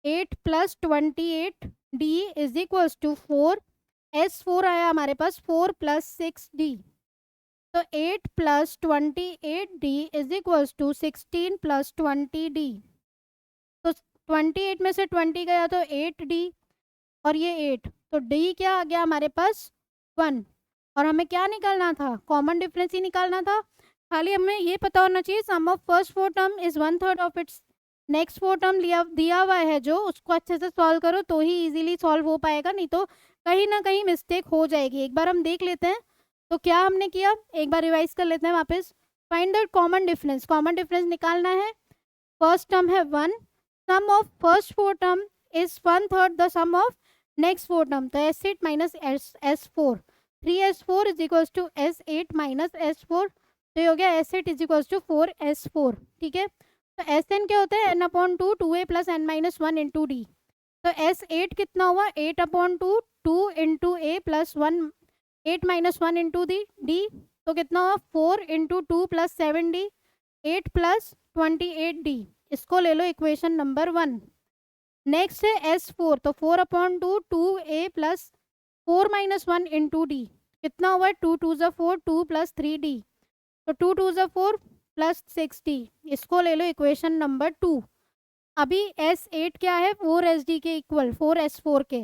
8 plus 28d is equals to 4, S4 आया हमारे पास 4 प्लस 6d, तो 8 plus 28d is equals to 16 plus 20d, तो 28 में से 20 गया तो 8d और ये 8, तो d क्या आ गया हमारे पास 1। और हमें क्या निकालना था, कॉमन डिफरेंस ही निकालना था। खाली हमें ये पता होना चाहिए sum of first four term is 1/3 of its next four term दिया हुआ है जो, उसको अच्छे से सॉल्व करो तो ही इजीली सॉल्व हो पाएगा, नहीं तो कहीं ना कहीं मिस्टेक हो जाएगी। एक बार हम देख लेते हैं तो क्या हमने किया, एक बार रिवाइज कर लेते हैं वापस। Find the common difference, common difference निकालना है। फर्स्ट टर्म है 1, sum of first four term is 1/3 the sum of next four term, तो S8 minus S4, 3S4 is equals to S8 minus S4, तो ये हो गया S8 is equals to 4S4, ठीक है। तो SN क्या होता है n/2, 2a plus n minus 1 into d, तो S8 कितना हुआ 8/2, 2 into a plus 1 8 minus 1 into d, तो कितना हुआ 4 into 2 plus 7d, 8 plus 28d, इसको ले लो इक्वेशन नंबर 1। नेक्स्ट है S4, तो 4/2, 2a plus 4 minus 1 into d, कितना हुआ 2 2 ज़ा 4, 2 प्लस 3d, तो 2 2 ज़ा 4 प्लस 6d, इसको ले लो इक्वेशन नंबर 2। अभी S8 क्या है 4SD के इक्वल, 4S4 के,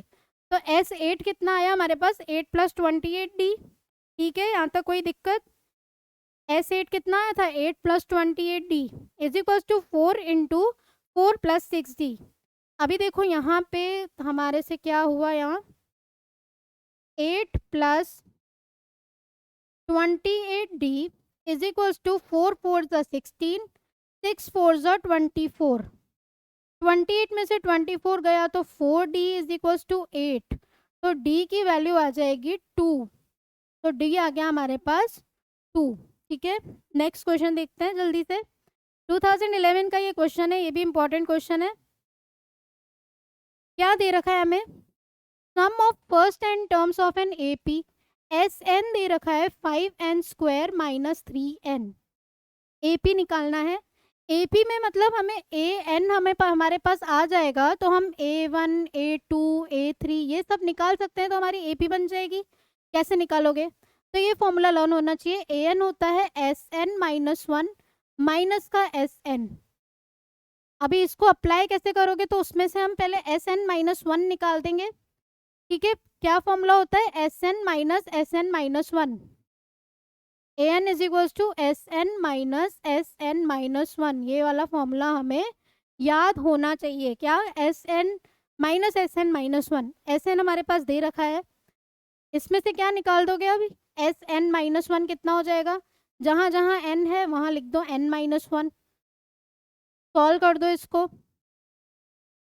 तो S8 कितना आया हमारे पास 8 प्लस 28d, ठीक है, यहाँ तक कोई दिक्कत। S8 कितना आया था 8 plus 28d is equal to 4 into 4 plus 6d। अभी देखो यहाँ पे हमारे से क्या हुआ, यहाँ 8 plus 28d is equal to 4 4 ज़ा 16, 6 4 ज़ा 24, 28 में से 24 गया तो 4d इज इक्वल टू 8, तो d की वैल्यू आ जाएगी 2, तो d आ गया हमारे पास 2, ठीक है। नेक्स्ट क्वेश्चन देखते हैं जल्दी से, 2011 का ये क्वेश्चन है, ये भी इंपॉर्टेंट क्वेश्चन है। क्या दे रखा है हमें, sum of first n terms of an AP, SN दे रखा है 5n² माइनस 3n, एपी निकालना है। एपी में मतलब हमें ए एन हमारे पास आ जाएगा तो हम A1 A2 A3 ये सब निकाल सकते हैं, तो हमारी एपी बन जाएगी। कैसे निकालोगे? तो ये फॉर्मूला लर्न होना चाहिए। ए एन होता है SN-1 माइनस का SN। अभी इसको अप्लाई कैसे करोगे? तो उसमें से हम पहले SN-1 निकाल देंगे। ठीक है, क्या फॉर्मूला होता है? SN-1। A N is equals to SN-1। ये वाला फॉर्मूला हमें याद होना चाहिए। क्या? SN-1। SN हमारे पास दे रखा है, इसमें से क्या निकाल दोगे अभी? SN-1 कितना हो जाएगा? जहां जहां n है वहां लिख दो n-1। सॉल्व कर दो इसको।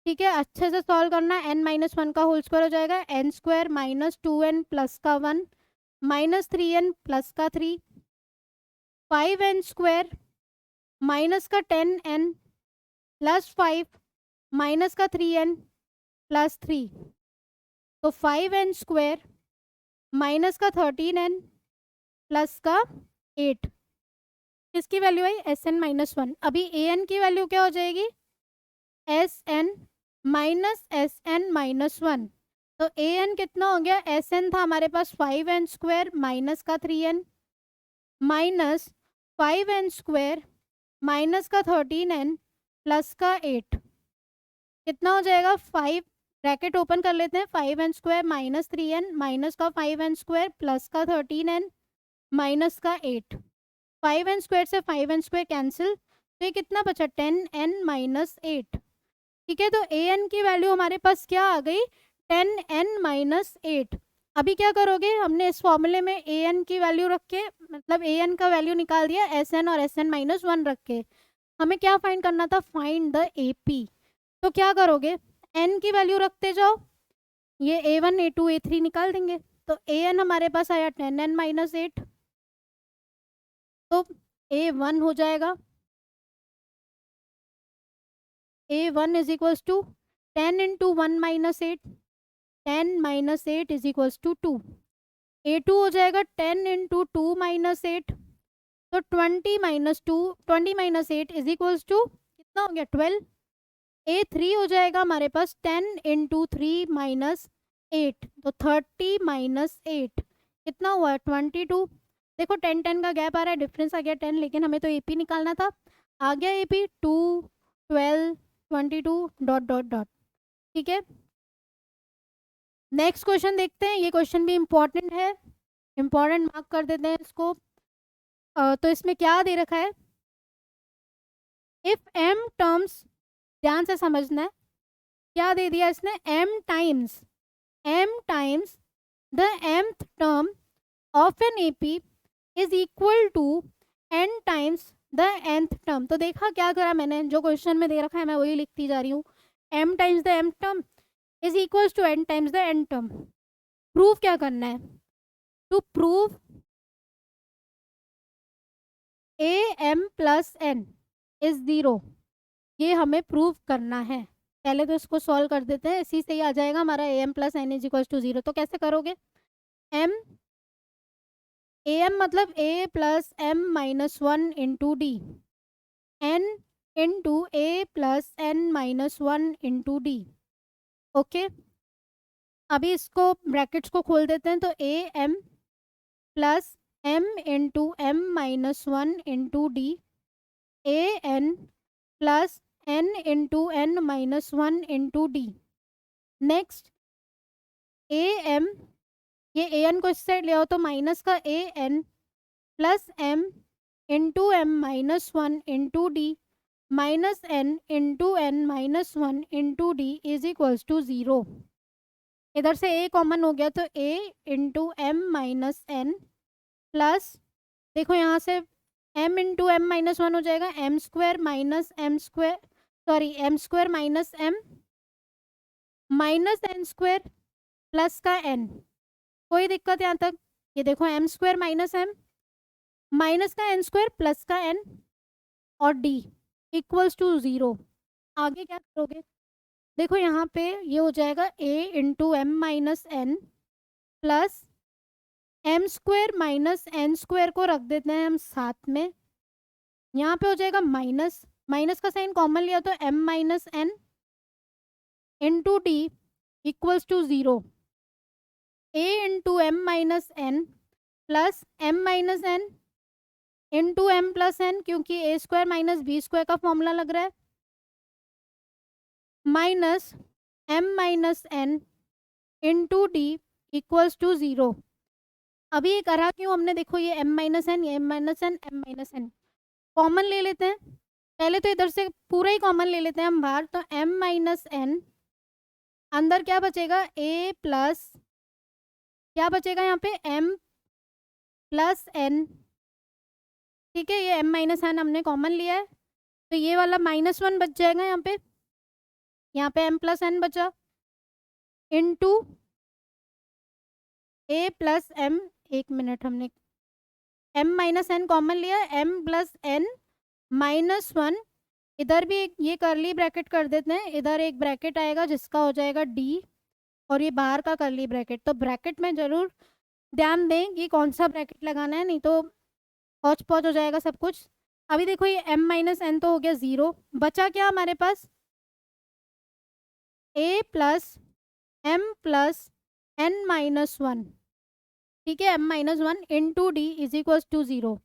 ठीक है, अच्छे से सॉल्व करना। n-1 का होल स्क्वायर हो जाएगा n² माइनस 2n प्लस का 1 माइनस 3n प्लस का 3 5n² माइनस का 10n प्लस 5 माइनस का 3n प्लस 3। तो 5n² माइनस का 13n प्लस का 8। किसकी वैल्यू आई? SN-1। अभी an की वैल्यू क्या हो जाएगी? SN minus SN-1। तो an कितना हो गया? SN था हमारे पास 5n² माइनस का 3n माइनस 5n² माइनस का 13n प्लस का 8। कितना हो जाएगा? 5 ब्रैकेट ओपन कर लेते हैं। 5n² माइनस 3n माइनस का 5n² प्लस का 13n माइनस का 8। 5n² से 5n² कैंसिल, तो ये कितना बचा? 10n minus 8। ठीक है, तो an की वैल्यू हमारे पास क्या आ गई? 10n minus 8। अभी क्या करोगे? हमने इस फॉर्मूले में an की वैल्यू रख के, मतलब an का वैल्यू निकाल दिया SN और SN-1 रख के। हमें क्या फाइंड करना था? Find the AP। तो क्या करोगे? n की वैल्यू रखते जाओ, ये A1 A2 A3 निकाल देंगे। तो an हमारे पास आया 10n माइनस 8, तो A1 हो जाएगा A1 is equals to 10 into 1 minus 8, 10 minus 8 is equals to 2। A2 हो जाएगा 10 इंटू 2 माइनस 8, तो 20 minus 2, 20 minus 8 is equals to कितना हो गया? 12। A3 हो जाएगा हमारे पास 10 इंटू 3 माइनस 8, तो 30 माइनस 8 कितना हुआ? 22। देखो 10 का गैप आ रहा है, डिफरेंस आ गया 10, लेकिन हमें तो AP निकालना था। आ गया AP 2 12 22 डॉट डॉट डॉट। ठीक है, नेक्स्ट क्वेश्चन देखते हैं। ये क्वेश्चन भी इम्पोर्टेंट है, इम्पोर्टेंट मार्क कर देते हैं इसको। तो इसमें क्या दे रखा है? इफ m टर्म्स, ध्यान से समझना है, क्या दे दिया इसने? m times the mth term of an AP is equal to n times the nth term. तो देखा क्या करा मैंने? जो क्वेश्चन में दे रखा है मैं वही लिखती जा रही हूँ। m times the m term is equal to n times the n term. Prove क्या करना है? To prove am plus n is 0, ये हमें प्रूव करना है। पहले तो इसको सॉल्व कर देते हैं, इसी से ही आ जाएगा हमारा am plus n is equal to 0। तो कैसे करोगे? am मतलब a plus m minus 1 into d, n into a plus n minus 1 into d. Okay, अभी इसको ब्रैकेट्स को खोल देते हैं। तो a m plus m into m minus 1 into D, a n plus n into n minus 1 into D. Next a m, ये a n को इस साइड ले आओ तो माइनस का a n plus m into m minus 1 into d minus n into n minus 1 into d is equals to 0। इधर से a common हो गया, तो a into m minus n plus, देखो यहाँ से m इंटू m माइनस 1 हो जाएगा m² minus m², sorry m² minus m minus n² plus का n। कोई दिक्कत यहाँ तक? ये देखो m² माइनस m माइनस का n² प्लस का n और d इक्वल्स टू 0। आगे क्या करोगे? देखो यहाँ पे ये हो जाएगा a into m minus n plus m² minus n² को रख देते हैं हम साथ में, यहाँ पे हो जाएगा माइनस, माइनस का साइन कॉमन लिया तो m minus n into d equals to 0, a into m minus n plus m minus n into m plus n, क्योंकि a square minus b square का फॉर्मूला लग रहा है, minus m minus n into d equals to 0। अभी ये करा क्यों हमने, देखो ये m माइनस एन, ये m minus n, m minus n common ले लेते हैं। पहले तो इधर से पूरा ही कॉमन ले लेते हैं हम बाहर, तो m माइनस एन, अंदर क्या बचेगा a प्लस, क्या बचेगा यहाँ पे m प्लस n। ठीक है, ये m माइनस एन हमने कॉमन लिया है, तो ये वाला -1 बच जाएगा यहाँ पे m प्लस एन बचा इंटू a प्लस m, एक मिनट, हमने m माइनस एन कॉमन लिया, m प्लस एन -1, इधर भी ये करली ब्रैकेट कर देते हैं, इधर एक ब्रैकेट आएगा जिसका हो जाएगा d, और ये बाहर का करली ब्रैकेट, तो ब्रैकेट में जरूर ध्यान दें कि कौन सा ब्रैकेट लगाना है, नहीं तो पौच पौच हो जाएगा सब कुछ। अभी देखो ये m माइनस एन तो हो गया 0, बचा क्या हमारे पास a plus m plus n minus 1, ठीक है, m minus 1 into d is equals to 0।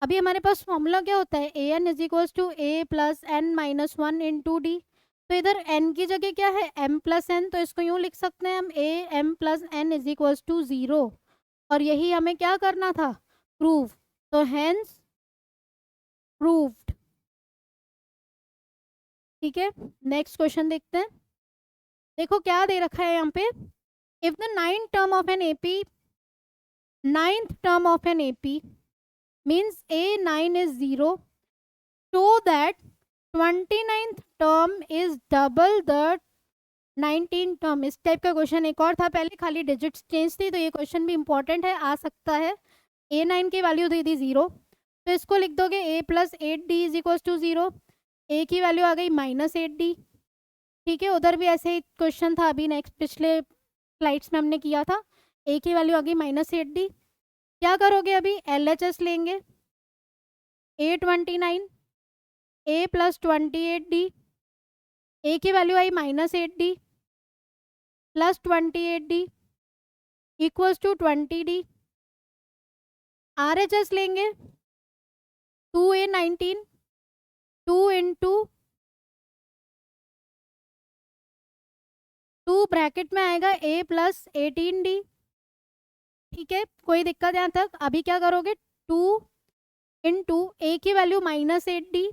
अभी हमारे पास फॉर्मूला क्या होता है, a N is equals to A plus N minus 1 into d, तो इधर n की जगह क्या है m प्लस एन, तो इसको यूँ लिख सकते हैं हम a m plus n is equals to 0, और यही हमें क्या करना था, प्रूव, तो हेंस प्रूव्ड। ठीक है, नेक्स्ट क्वेश्चन देखते हैं। देखो क्या दे रखा है यहाँ पे, if the ninth term of an AP, ninth term of an AP means a9 is 0, show that 29th term is double the 19th term। इस टाइप का क्वेश्चन एक और था, पहले खाली डिजिट्स चेंज थी, तो ये क्वेश्चन भी इंपॉर्टेंट है, आ सकता है। a9 की वैल्यू दे दी 0, तो इसको लिख दोगे a plus 8d is equal to 0, a की वैल्यू आ गई -8d। ठीक है, उधर भी ऐसे ही क्वेश्चन था, अभी नेक्स्ट पिछले स्लाइड्स में हमने किया था, a की वैल्यू आ गई -8d। क्या करोगे, अभी LHS लेंगे, a29 a plus 28d, a की वैल्यू आई -8d plus 28d equals to 20d। RHS लेंगे 2a19, 2 इंटू 2 ब्रैकेट में आएगा a प्लस 18d। ठीक है, कोई दिक्कत यहाँ तक। अभी क्या करोगे, 2 इंटू a की वैल्यू -8d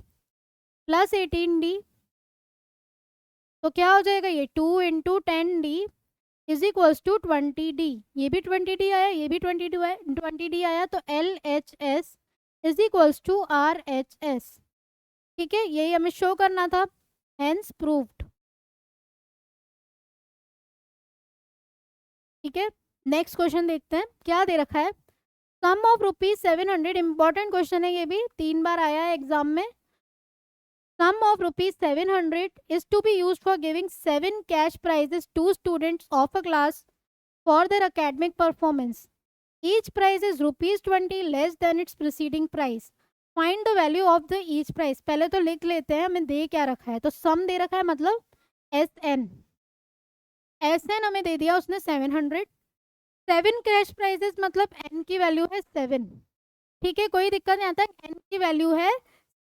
प्लस 18d, तो क्या हो जाएगा, ये 2 into 10d is equals to 20d। ये भी 20d आया, ये भी 20d आया, तो LHS is equals to RHS। ठीक है, यही हमें शो करना था, हेंस प्रूव्ड। ठीक है, नेक्स्ट क्वेश्चन देखते हैं क्या दे रखा है। सम ऑफ ₹700, इंपॉर्टेंट क्वेश्चन है, ये भी 3 बार आया है एग्जाम में। Sum of ₹700 is to be used for giving 7 cash prizes to students of a class for their academic performance. Each prize is ₹20 less than its preceding price. Find the value of the each prize। पहले तो लिख लेते हैं हमें दे क्या रखा है, तो सम दे रखा है मतलब SN, SN हमें दे दिया उसने 700, 7 कैश प्राइजेस मतलब N की वैल्यू है 7। ठीक है, कोई दिक्कत नहीं आता, N की वैल्यू है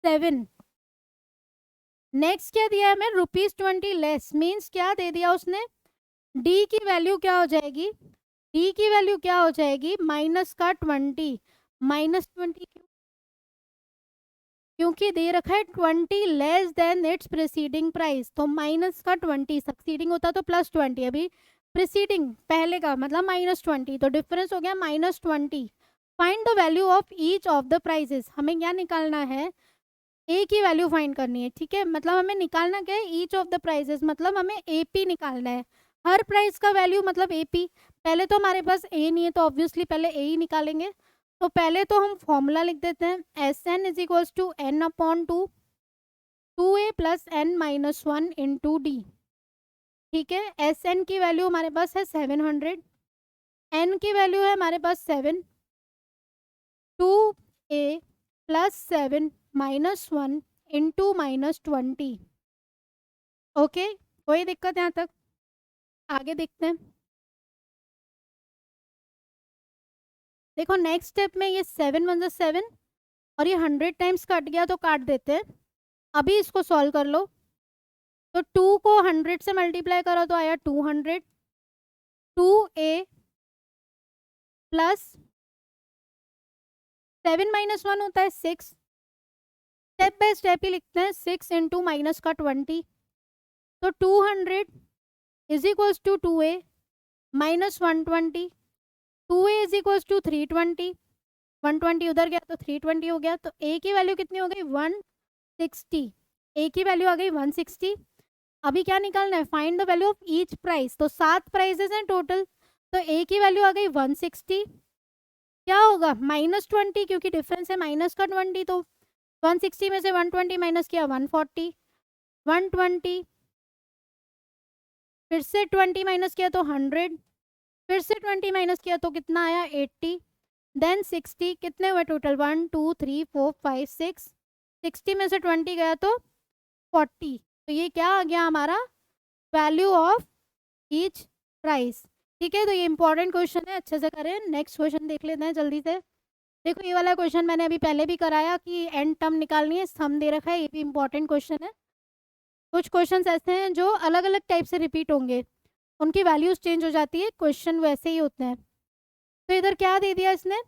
7। नेक्स्ट क्या दिया है हमें, ₹20 लेस, मीन्स क्या दे दिया उसने, डी की वैल्यू क्या हो जाएगी, डी की वैल्यू क्या हो जाएगी, -20, -20 क्योंकि दे रखा है 20 less than it's preceding price, तो -20, सक्सीडिंग होता तो +20, अभी प्रीसीडिंग पहले का मतलब -20, तो डिफरेंस हो गया -20। Find the value of each of the prices, हमें क्या निकालना है, ए की वैल्यू फाइंड करनी है। ठीक है, मतलब हमें निकालना क्या है, ईच ऑफ द प्राइजेस मतलब हमें एपी निकालना है, हर प्राइस का वैल्यू मतलब एपी। पहले तो हमारे पास ए नहीं है, तो ऑब्वियसली पहले ए ही निकालेंगे, तो पहले तो हम फॉर्मूला लिख देते हैं, SN is equals to n/2, 2a plus n minus 1 into d. ठीक है, SN की वैल्यू हमारे पास है 700, n की वैल्यू है हमारे पास 7, 2a +7 -1 इंटू -20। ओके, कोई दिक्कत यहाँ तक? आगे देखते हैं। देखो नेक्स्ट स्टेप में ये 7 × 7 और ये 100 टाइम्स कट गया तो काट देते हैं। अभी इसको सॉल्व कर लो। तो 2 को 100 से मल्टीप्लाई करो तो आया 200। 2a प्लस 7 - 1 होता है 6। स्टेप बाय स्टेप ही लिखते हैं। 6 इंटू माइनस का 20, तो 200 is equals to 2a minus 120। 2a is equals to 320। 120 उधर गया तो 320 हो गया। तो a की वैल्यू कितनी हो गई? 160। a की वैल्यू आ गई 160। अभी क्या निकालना है? Find the value of each price. तो 7 प्राइजेस हैं टोटल, तो a की वैल्यू आ गई 160। क्या होगा? -20, क्योंकि डिफरेंस है माइनस का 20, तो 160 में से 120 माइनस किया 140। 120 फिर से 20 माइनस किया तो 100, फिर से 20 माइनस किया तो कितना आया? 80। देन 60। कितने हुए टोटल? 1 2 3 4 5 6। 60 में से 20 गया तो 40। तो ये क्या आ गया हमारा? Value of each price. ठीक है, तो ये इंपॉर्टेंट क्वेश्चन है, अच्छे से करें। नेक्स्ट क्वेश्चन देख लेते हैं जल्दी से। देखो ये वाला क्वेश्चन मैंने अभी पहले भी कराया कि एंड टर्म निकालनी है, सम दे रखा है, ये भी इंपॉर्टेंट क्वेश्चन है। कुछ क्वेश्चंस ऐसे हैं जो अलग अलग टाइप से रिपीट होंगे, उनकी वैल्यूज चेंज हो जाती है, क्वेश्चन वैसे ही होते हैं। तो इधर क्या दे दिया इसने?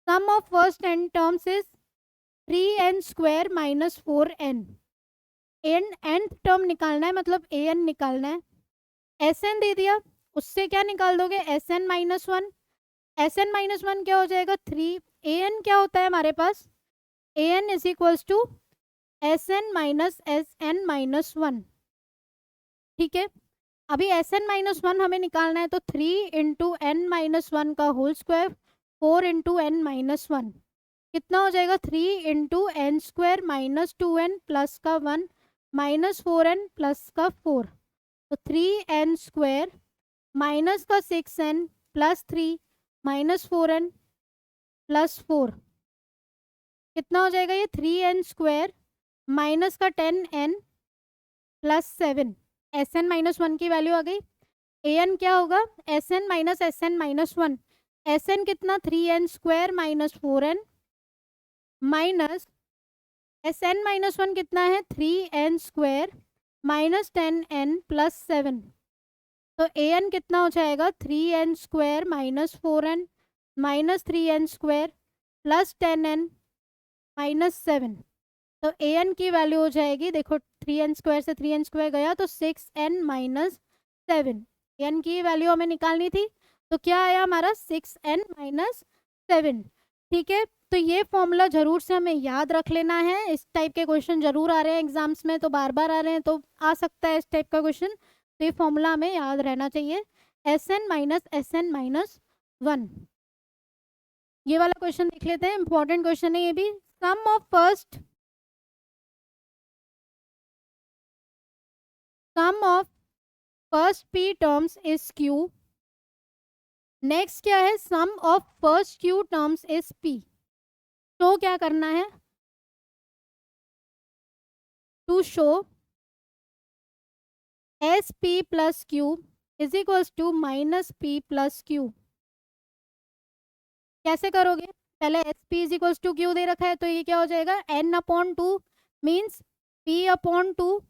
Sum of first n terms is 3n² minus 4n। nth term निकालना है, मतलब an निकालना है। sn दे दिया, उससे क्या निकाल दोगे? sn - 1। sn - 1 क्या हो जाएगा? 3। an क्या होता है हमारे पास? an is equals to sn minus sn - 1। ठीक है, अभी sn - 1 हमें निकालना है, तो 3 इंटू n - 1 का होल स्क्वायर 4 इंटू n - 1 कितना हो जाएगा? 3 into n² minus 2n plus का 1 माइनस 4n प्लस का 4। तो 3n² माइनस का 6n plus 3 minus 4n plus 4 कितना हो जाएगा? ये 3n² माइनस का 10n प्लस 7। sn - 1 की वैल्यू आ गई। an क्या होगा? sn minus sn - 1। sn कितना? 3n² minus 4n minus sn - 1 कितना है? 3n² minus 10n plus 7। तो an कितना हो जाएगा? 3n² minus 4n minus 3n² plus 10n minus 7। तो an की वैल्यू हो जाएगी, देखो 3n² से 3n² गया तो 6n माइनस 7। n की वैल्यू हमें निकालनी थी, तो क्या आया हमारा? 6n minus 7। ठीक है, तो ये फॉर्मूला जरूर से हमें याद रख लेना है। इस टाइप के क्वेश्चन जरूर आ रहे हैं एग्जाम्स में, तो बार बार आ रहे हैं, तो आ सकता है इस टाइप का क्वेश्चन, तो ये फॉर्मूला हमें याद रहना चाहिए। sn minus sn - 1। ये वाला क्वेश्चन देख लेते हैं, इंपॉर्टेंट क्वेश्चन है ये भी। Sum of first p terms is q। Next क्या है? Sum of first q terms is p। तो क्या करना है? To show s p plus q is equals to minus p plus q. कैसे करोगे? पहले s p is equals to q दे रखा है, तो ये क्या हो जाएगा? n/2 means p/2।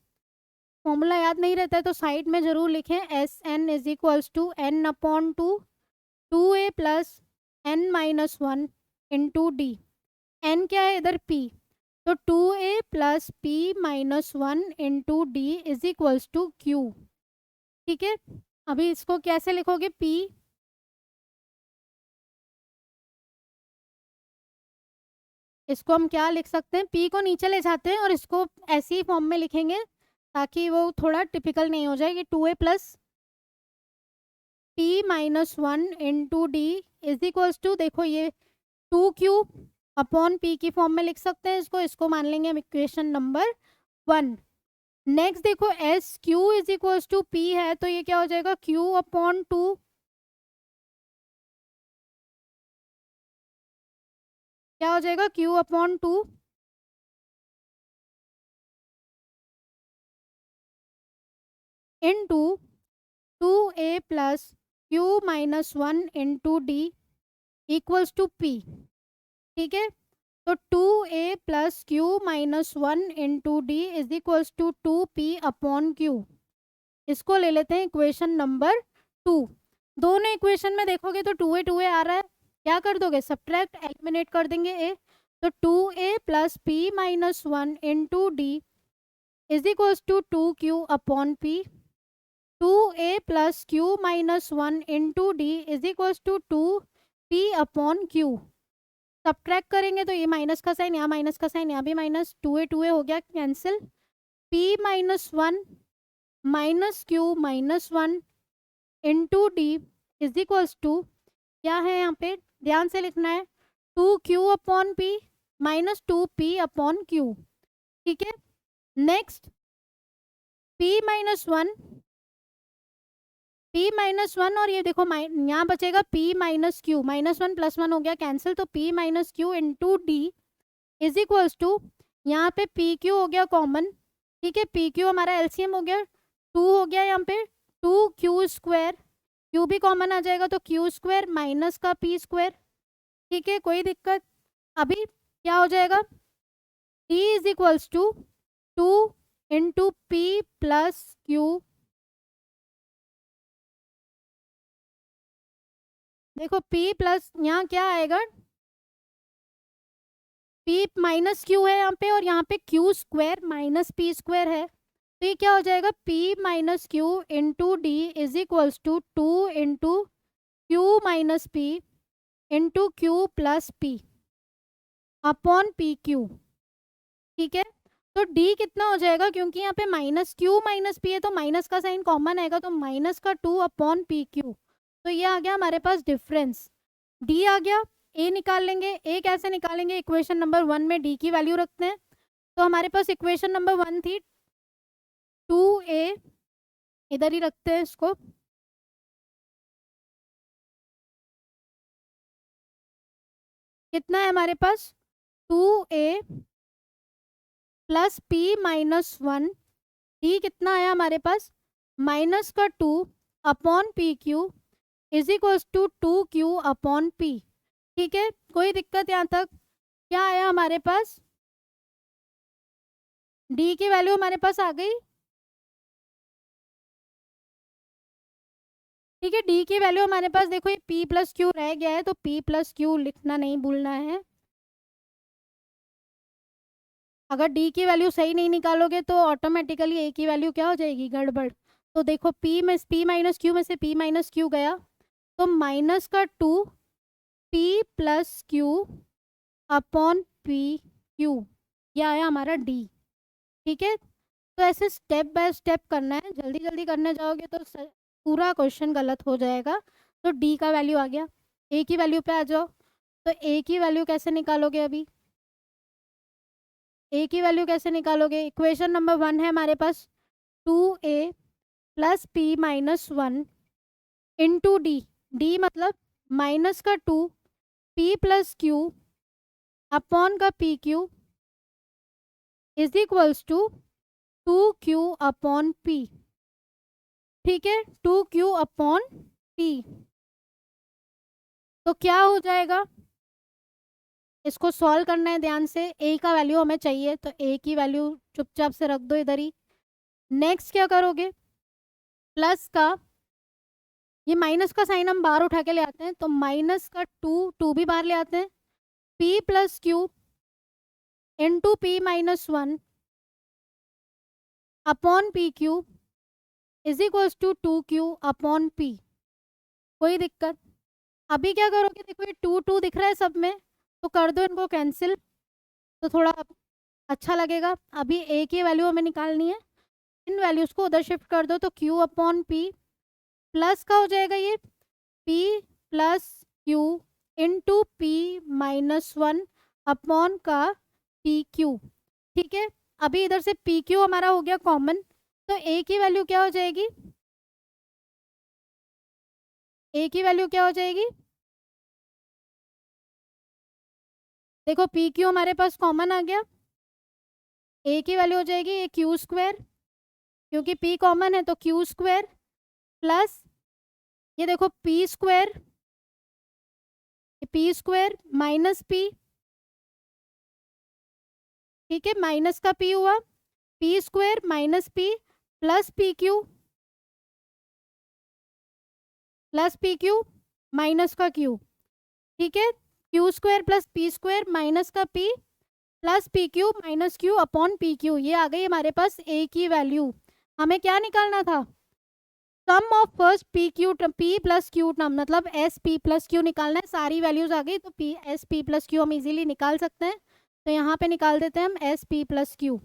फॉर्मूला याद नहीं रहता है तो साइड में जरूर लिखें। S N is equals to n/2 2a plus n-1 into d. n क्या है इधर? p। तो 2a plus p-1 into d is equals to q। ठीक है, अभी इसको कैसे लिखोगे? p, इसको हम क्या लिख सकते हैं? p को नीचे ले जाते हैं और इसको ऐसी ही फॉर्म में लिखेंगे ताकि वो थोड़ा टिपिकल नहीं हो जाए कि 2a plus p-1 into d is equals to, देखो ये 2q अपॉन p की फॉर्म में लिख सकते हैं इसको। इसको मान लेंगे हम इक्वेशन नंबर 1। नेक्स्ट देखो S Q is equals to p है, तो ये क्या हो जाएगा? q/2 क्या हो जाएगा, Q upon 2 into 2A plus Q minus 1 into d equals to P। ठीक है, तो 2A plus Q minus 1 into d is equals to 2P upon Q। इसको ले लेते हैं इक्वेशन नंबर 2। दोनों इक्वेशन में देखोगे तो 2A आ रहा है, क्या कर दोगे, सब्ट्रैक्ट, एलिमिनेट कर देंगे A। तो 2A plus P minus 1 into d is equals to 2Q upon P। 2A plus Q minus 1 into d is equals to 2P upon Q। Subtract करेंगे तो ये माइनस का साइन, यहाँ माइनस का sign, यहाँ भी माइनस, 2A हो गया cancel. P minus 1 minus Q minus 1 into d is equals to, क्या है यहाँ पे ध्यान से लिखना है, 2Q upon P minus 2P upon Q। ठीक है, next P minus 1, P minus 1 और ये देखो यहाँ बचेगा P minus Q, minus 1 plus 1 हो गया कैंसिल, तो P minus Q into d is equals to, यहाँ पे PQ हो गया कॉमन। ठीक है, PQ हमारा एलसीएम हो गया 2 हो गया, यहाँ पे 2Q स्क्वायर, Q भी कॉमन आ जाएगा तो Q स्क्वायर माइनस का P स्क्वायर। ठीक है, कोई दिक्कत, अभी क्या हो जाएगा, D is equals to 2 into P plus Q। देखो P प्लस यहाँ क्या आएगा, P माइनस Q है यहाँ पे और यहाँ पे Q square minus P square है, तो ये क्या हो जाएगा, P minus Q into d is equals to 2 into Q minus P into Q plus P upon PQ। ठीक है, तो D कितना हो जाएगा, क्योंकि यहाँ पे माइनस Q माइनस P है तो माइनस का साइन कॉमन आएगा, तो माइनस का 2 अपॉन PQ। तो ये आ गया हमारे पास डिफरेंस, D आ गया। A निकाल लेंगे, A कैसे निकालेंगे, इक्वेशन नंबर 1 में D की वैल्यू रखते हैं। तो हमारे पास इक्वेशन नंबर 1 थी 2A, इधर ही रखते हैं इसको, कितना है हमारे पास 2A plus P minus 1, d कितना आया हमारे पास माइनस का 2 upon PQ is equals to 2Q upon P। ठीक है, कोई दिक्कत यहाँ तक, क्या आया हमारे पास, D की वैल्यू हमारे पास आ गई। ठीक है, D की वैल्यू हमारे पास, देखो ये P प्लस Q रह गया है तो P प्लस Q लिखना नहीं भूलना है। अगर D की वैल्यू सही नहीं निकालोगे तो ऑटोमेटिकली A की वैल्यू क्या हो जाएगी, गड़बड़। तो देखो P माइनस Q में से P माइनस Q गया, तो माइनस का 2 P plus Q upon PQ, यह आया हमारा D। ठीक है, तो ऐसे स्टेप बाय स्टेप करना है, जल्दी जल्दी करने जाओगे तो पूरा क्वेश्चन गलत हो जाएगा। तो D का वैल्यू आ गया, A की वैल्यू पे आ जाओ। तो A की वैल्यू कैसे निकालोगे, अभी A की वैल्यू कैसे निकालोगे, इक्वेशन नंबर 1 है हमारे पास 2A plus P minus 1 into d मतलब माइनस का 2 P प्लस Q अपॉन का PQ is equals to 2Q upon P। ठीक है, 2Q अपॉन P, तो क्या हो जाएगा, इसको सॉल्व करना है ध्यान से। A का वैल्यू हमें चाहिए तो A की वैल्यू चुपचाप से रख दो इधर ही। नेक्स्ट क्या करोगे, प्लस का, ये माइनस का साइन हम बाहर उठा के ले आते हैं, तो माइनस का 2 भी बाहर ले आते हैं, P plus Q into P minus 1 upon PQ is equals to 2Q upon P। कोई दिक्कत, अभी क्या करोगे, देखो ये 2 दिख रहा है सब में, तो कर दो इनको कैंसिल, तो थोड़ा अच्छा लगेगा। अभी A की वैल्यू हमें निकालनी है, इन वैल्यूज को उधर शिफ्ट कर दो, तो Q अपॉन P प्लस का हो जाएगा ये P plus Q into P minus 1 upon का PQ। ठीक है, अभी इधर से PQ हमारा हो गया कॉमन, तो A की वैल्यू क्या हो जाएगी, A की वैल्यू क्या हो जाएगी, देखो पी क्यू हमारे पास कॉमन आ गया, ए की वैल्यू हो जाएगी ए क्यू स्क्वायर, क्योंकि पी कॉमन है तो क्यू स्क्वायर प्लस ये देखो पी स्क्वायर माइनस पी, ठीक है, माइनस का पी हुआ, p square minus p plus p q minus का क्यू, ठीक है, q square plus p square minus का p plus p q minus q upon p q. ये आ गई हमारे पास ए की वैल्यू। हमें क्या निकालना था, sum of first p plus q term, मतलब एस पी प्लस क्यू निकालना है। सारी वैल्यूज आ गई तो p s p plus q हम इजीली निकाल सकते हैं, तो यहाँ पे निकाल देते हैं हम एस पी प्लस क्यू।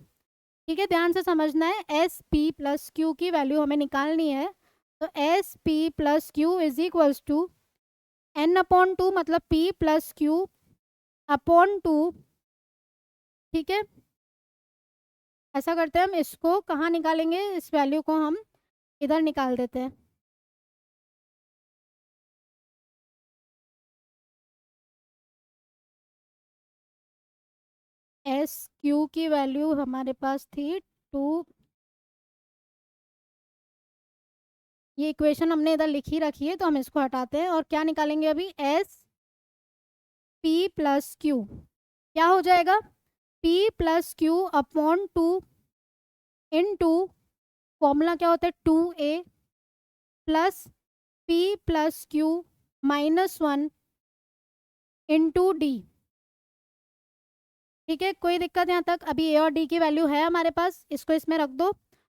ठीक है, ध्यान से समझना है, एस पी प्लस क्यू की वैल्यू हमें निकालनी है। तो s p plus q is equals to n upon two, मतलब p plus q upon two. ठीक है, ऐसा करते हैं, हम इसको कहाँ निकालेंगे, इस वैल्यू को हम इधर निकाल देते हैं। एस क्यू की वैल्यू हमारे पास थी 2, ये इक्वेशन हमने इधर लिखी रखी है तो हम इसको हटाते हैं और क्या निकालेंगे अभी, एस पी प्लस क्यू क्या हो जाएगा, p plus q upon two in two, formula क्या होता है 2a plus p plus q minus 1 into d. ठीक है, कोई दिक्कत यहाँ तक, अभी ए और डी की वैल्यू है हमारे पास, इसको इसमें रख दो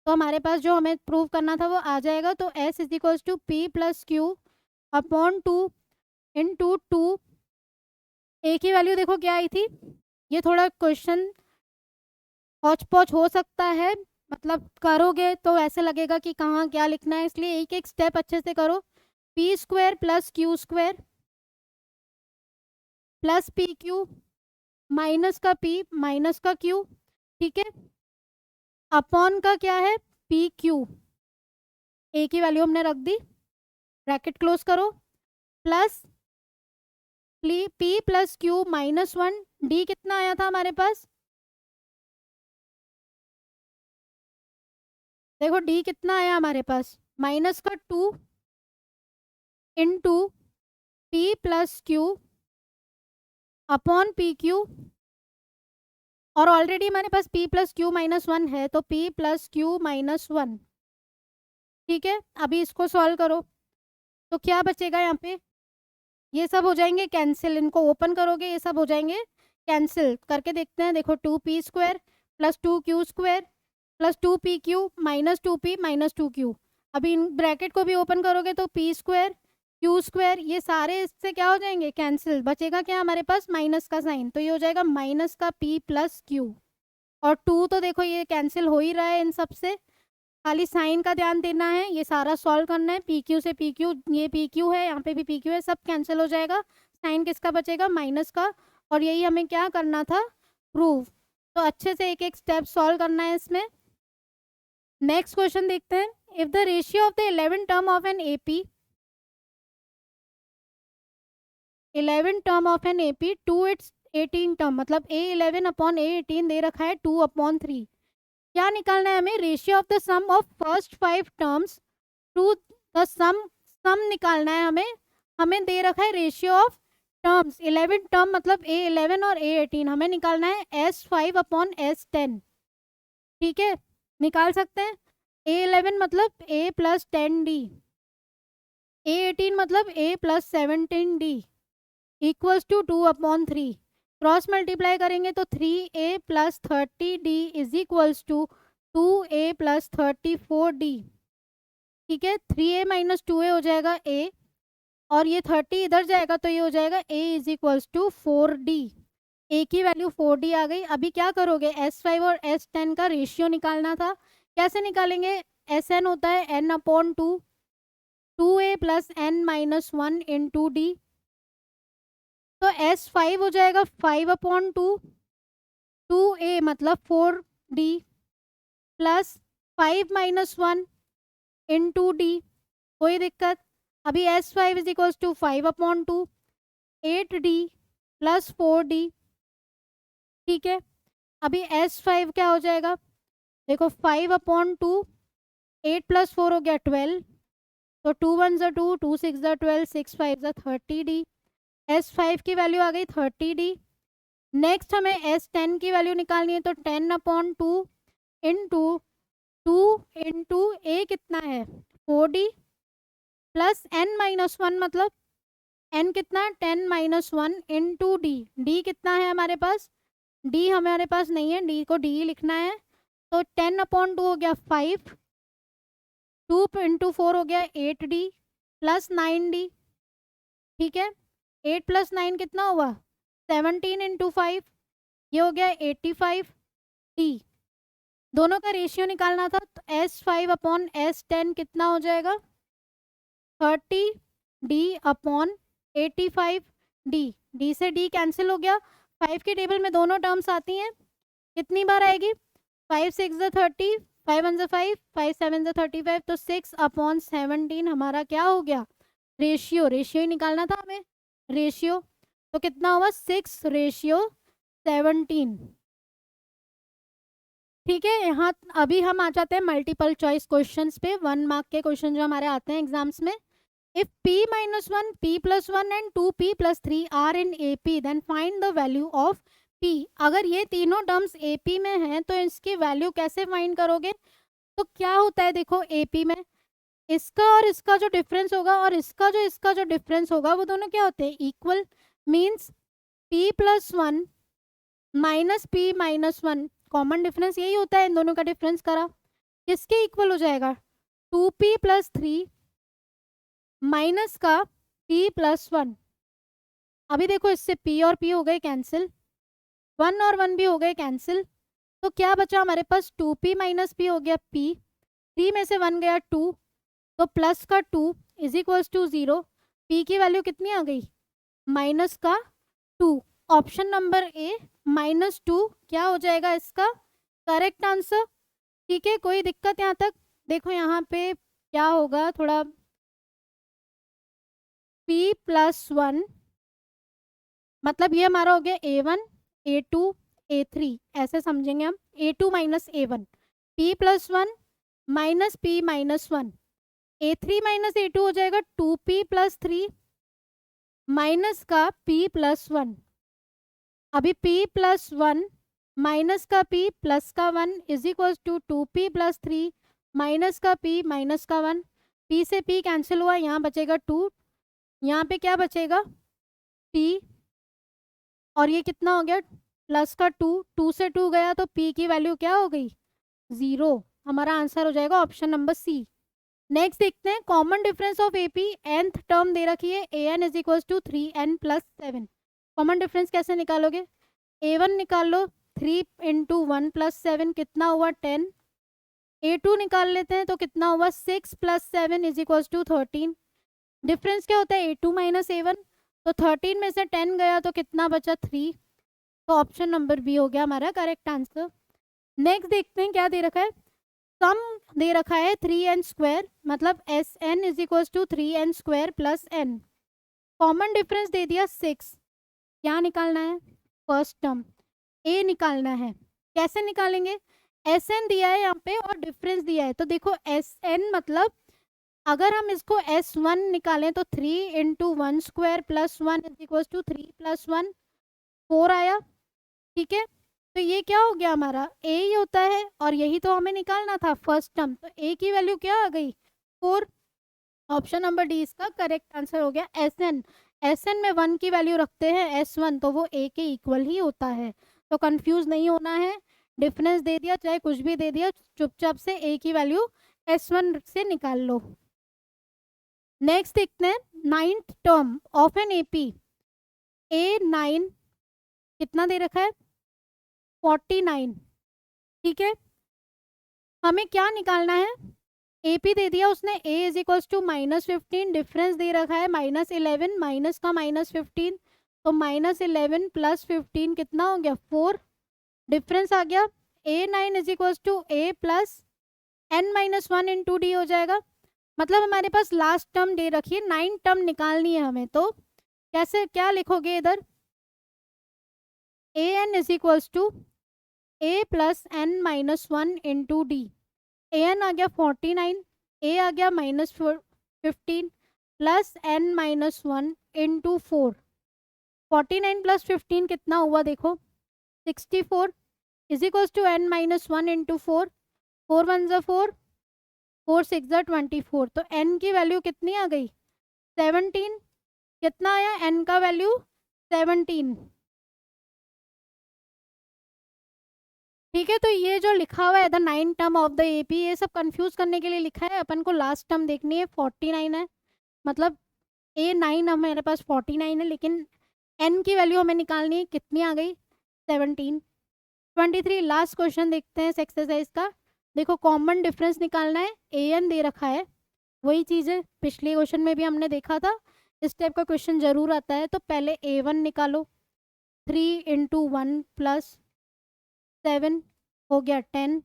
तो हमारे पास जो हमें प्रूव करना था वो आ जाएगा। तो s is equals to p plus q upon two into two, a की वैल्यू देखो क्या आई थी, ये थोड़ा क्वेश्चन हौच पौच हो सकता है, मतलब करोगे तो ऐसे लगेगा कि कहाँ क्या लिखना है, इसलिए एक एक स्टेप अच्छे से करो। P square plus Q square plus p q minus का पी माइनस का क्यू, ठीक है, अपॉन का क्या है पी क्यू, ए की वैल्यू हमने रख दी, ब्रैकेट क्लोज करो, plus p plus q minus 1, d कितना आया था हमारे पास, देखो डी कितना आया हमारे पास, माइनस का 2 into P plus q upon p Q, और ऑलरेडी हमारे पास p प्लस क्यू माइनस 1 है तो p प्लस क्यू माइनस 1। ठीक है, अभी इसको सॉल्व करो तो क्या बचेगा यहाँ पे, ये सब हो जाएंगे कैंसिल, इनको ओपन करोगे ये सब हो जाएंगे कैंसिल, करके देखते हैं। देखो 2p square plus 2q square plus 2pq minus 2p minus 2q, अभी इन ब्रैकेट को भी ओपन करोगे तो p स्क्वायर क्यू स्क्वायर, ये सारे इससे क्या हो जाएंगे कैंसिल, बचेगा क्या हमारे पास माइनस का साइन, तो ये हो जाएगा माइनस का p प्लस क्यू, और 2 तो देखो ये कैंसिल हो ही रहा है इन सब से, खाली साइन का ध्यान देना है, ये सारा सॉल्व करना है, पी क्यू से पी क्यू, ये पी क्यू है, यहाँ पे भी पी क्यू है, सब कैंसिल हो जाएगा, साइन किसका बचेगा माइनस का, और यही हमें क्या करना था प्रूव। तो अच्छे से एक एक स्टेप सॉल्व करना है इसमें। नेक्स्ट क्वेश्चन देखते हैं, if the ratio of the 11 term of an AP 11 term of an AP to its 18 term, मतलब A11 अपॉन A18 दे रखा है 2/3, क्या निकालना है हमें, ratio of the sum of first 5 terms to the sum निकालना है हमें, हमें दे रखा है रेशियो ऑफ टर्म्स 11 टर्म, मतलब A11 और A18, हमें निकालना है S5 अपॉन S10। ठीक है, निकाल सकते हैं, A11 मतलब A प्लस 10D, A18 मतलब A plus 17D equals to 2/3, cross multiply करेंगे तो 3A plus 30D is equals to 2A plus 34D। ठीक है, 3A माइनस 2A हो जाएगा A, और ये 30 इधर जाएगा तो ये हो जाएगा A is equals to 4D, A की वैल्यू 4D आ गई। अभी क्या करोगे, S5 और S10 का रेशियो निकालना था, कैसे निकालेंगे, SN होता है N upon 2, 2A plus N minus 1 into D, तो S5 हो जाएगा 5/2, 2A मतलब 4D plus 5 minus 1 into D, कोई दिक्कत, अभी S5 is equals to 5/2, 8D plus 4D, ठीक है, अभी S5 क्या हो जाएगा, देखो 5/2, 8+4 हो गया 12, तो 2 1 ज़ा 2, 2 6 ज़ा 12, 6 5 ज़ा 30D। S5 की वैल्यू आ गई 30D। नेक्स्ट हमें S10 की वैल्यू निकालनी है, तो 10/2 इंटू 2 इंटू ए कितना है 4D प्लस n-1, मतलब n कितना है 10-1 इंटू डी। डी कितना है हमारे पास, डी हमारे पास नहीं है, डी को डी लिखना है। तो 10/2 हो गया 5, 2 इंटू 4 हो गया 8D प्लस 9D। ठीक है, 8 + 9 कितना हुआ 17 इंटू 5, ये हो गया 85D। दोनों का रेशियो निकालना था, तो S5/S10 कितना हो जाएगा 30D/85D। डी से डी कैंसिल हो गया, 5 की टेबल में दोनों टर्म्स आती हैं, कितनी बार आएगी 5 6 ज़ा 30, 5 1 ज़ा 5, 5 7 ज़ा 35, तो 6/17 हमारा क्या हो गया रेशियो। रेशियो ही निकालना था हमें, रेशियो, तो कितना हुआ 6:17। ठीक है, यहाँ अभी हम आ जाते हैं मल्टीपल चॉइस क्वेश्चंस पे, 1 मार्क के क्वेश्चन जो हमारे आते हैं एग्जाम्स में। If p-1, p+1 and 2p+3 are in AP, then find the value of p। अगर ये तीनों टर्म्स AP में हैं तो इसकी वैल्यू कैसे फाइंड करोगे, तो क्या होता है देखो AP में इसका और इसका जो डिफरेंस होगा और इसका जो डिफरेंस होगा वो दोनों क्या होते हैं equal. Means p+1 minus p-1 common difference यही होता है, इन दोनों का डिफरेंस करा, किसके इक्वल हो जाएगा 2p+3 माइनस का p+1। अभी देखो इससे p और p हो गए कैंसिल, 1 और 1 भी हो गए कैंसिल, तो क्या बचा हमारे पास 2p माइनस p हो गया p, 3 में से 1 गया 2, तो प्लस का 2 इज इक्वल्स टू 0। p की वैल्यू कितनी आ गई माइनस का 2। ऑप्शन नंबर ए -2 क्या हो जाएगा इसका करेक्ट आंसर। ठीक है, कोई दिक्कत यहाँ तक, देखो यहाँ पे क्या होगा थोड़ा, p+1 मतलब ये हमारा हो गया A1 A2 A3, ऐसे समझेंगे हम, A2 minus A1, p+1 minus p-1, A3 minus A2 हो जाएगा 2p+3 माइनस का p+1। अभी p+1 माइनस का p प्लस का 1 is equal to 2p+3 minus का p माइनस का 1। p से p कैंसिल हुआ, यहाँ बचेगा 2, यहाँ पे क्या बचेगा p, और ये कितना हो गया प्लस का 2, 2 से 2 गया तो p की वैल्यू क्या हो गई 0। हमारा आंसर हो जाएगा ऑप्शन नंबर सी। नेक्स्ट देखते हैं common difference of AP, nth term दे रखी है an is equal to 3n+7। Common difference कैसे निकालोगे, A1 निकाल लो, 3 इंटू 1 + 7 कितना हुआ 10। A2 निकाल लेते हैं तो कितना हुआ 6 + 7 इज इक्वल टू 13। डिफरेंस क्या होता है A2 माइनस A1, तो 13 में से 10 गया तो कितना बचा 3, तो ऑप्शन नंबर बी हो गया हमारा करेक्ट आंसर। नेक्स्ट देखते हैं क्या दे रखा है, सम दे रखा है 3n², मतलब Sn is equal to 3n² plus n। Common difference दे दिया 6, क्या निकालना है फर्स्ट टर्म a निकालना है। कैसे निकालेंगे, Sn दिया है यहाँ पे और डिफरेंस दिया है, तो देखो Sn मतलब अगर हम इसको S1 निकालें तो 3 into 1² plus 1 is equal to 3 + 1 4 आया। ठीक है, तो ये क्या हो गया हमारा a ही होता है और यही तो हमें निकालना था फर्स्ट टर्म, तो a की वैल्यू क्या आ गई 4। ऑप्शन नंबर डी इसका करेक्ट आंसर हो गया। Sn में 1 की वैल्यू रखते हैं S1 तो वो a के इक्वल ही होता है, तो कंफ्यूज नहीं होना है। डिफरेंस दे दिया चाहे कुछ भी दे दिया, चुपचाप से a की वैल्यू S1 से निकाल लो। नेक्स्ट देखते हैं 9th term of an AP, A9 कितना दे रखा है 49। ठीक है, हमें क्या निकालना है, AP दे दिया उसने a is equal to -15, difference दे रखा है -11, माइनस का -15, तो -11 + 15 कितना हो गया 4, डिफरेंस आ गया A9 is equal to a plus n-1 into d हो जाएगा। मतलब हमारे पास लास्ट टर्म दे रखी है, 9 टर्म निकालनी है हमें, तो कैसे क्या लिखोगे इधर a N is equals to A plus N minus one into D. A n आ गया 49, ए आ गया -15 plus N minus one into 4। 49 plus 15 कितना हुआ देखो 64 is equals to n minus one into 4। 4 1 ज़ा 4, 4 6 ज़ा 24। तो एन की वैल्यू कितनी आ गई 17। कितना आया एन का वैल्यू 17। ठीक है, तो ये जो लिखा हुआ है the 9 term of the AP, ये सब कंफ्यूज करने के लिए लिखा है। अपन को लास्ट टर्म देखनी है 49 है, मतलब ए 9 हमारे पास 49 है, लेकिन एन की वैल्यू हमें निकालनी है, कितनी आ गई 17। 23 लास्ट क्वेश्चन देखते हैं इस एक्सरसाइज का। देखो कॉमन डिफरेंस निकालना है, ए एन दे रखा है, वही चीज़ है पिछले क्वेश्चन में भी हमने देखा था, इस टाइप का क्वेश्चन जरूर आता है। तो पहले ए वन निकालो, 3 इंटू 1 प्लस 7 हो गया 10।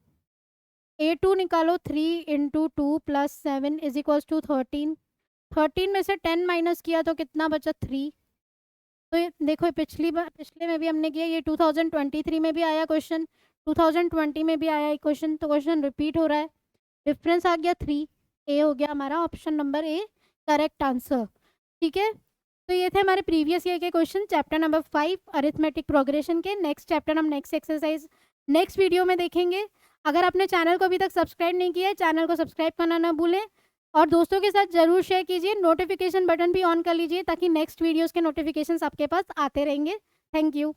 ए टू निकालो, 3 into 2 plus 7 is equals to 13। 13 में से 10 माइनस किया तो कितना बचा 3। तो ये देखो पिछले में भी हमने किया, ये 2023 में भी आया क्वेश्चन, 2020 में भी आया एक क्वेश्चन, तो क्वेश्चन रिपीट हो रहा है। डिफरेंस आ गया 3, ए हो गया हमारा option number A correct answer. ठीक है, तो ये थे हमारे प्रीवियस ईयर के question chapter number 5 arithmetic progression के। नेक्स्ट चैप्टर हम नेक्स्ट एक्सरसाइज नेक्स्ट वीडियो में देखेंगे। अगर आपने चैनल को अभी तक सब्सक्राइब नहीं किया है, चैनल को सब्सक्राइब करना ना भूलें और दोस्तों के साथ ज़रूर शेयर कीजिए। नोटिफिकेशन बटन भी ऑन कर लीजिए ताकि नेक्स्ट वीडियोस के नोटिफिकेशंस आपके पास आते रहेंगे। Thank you.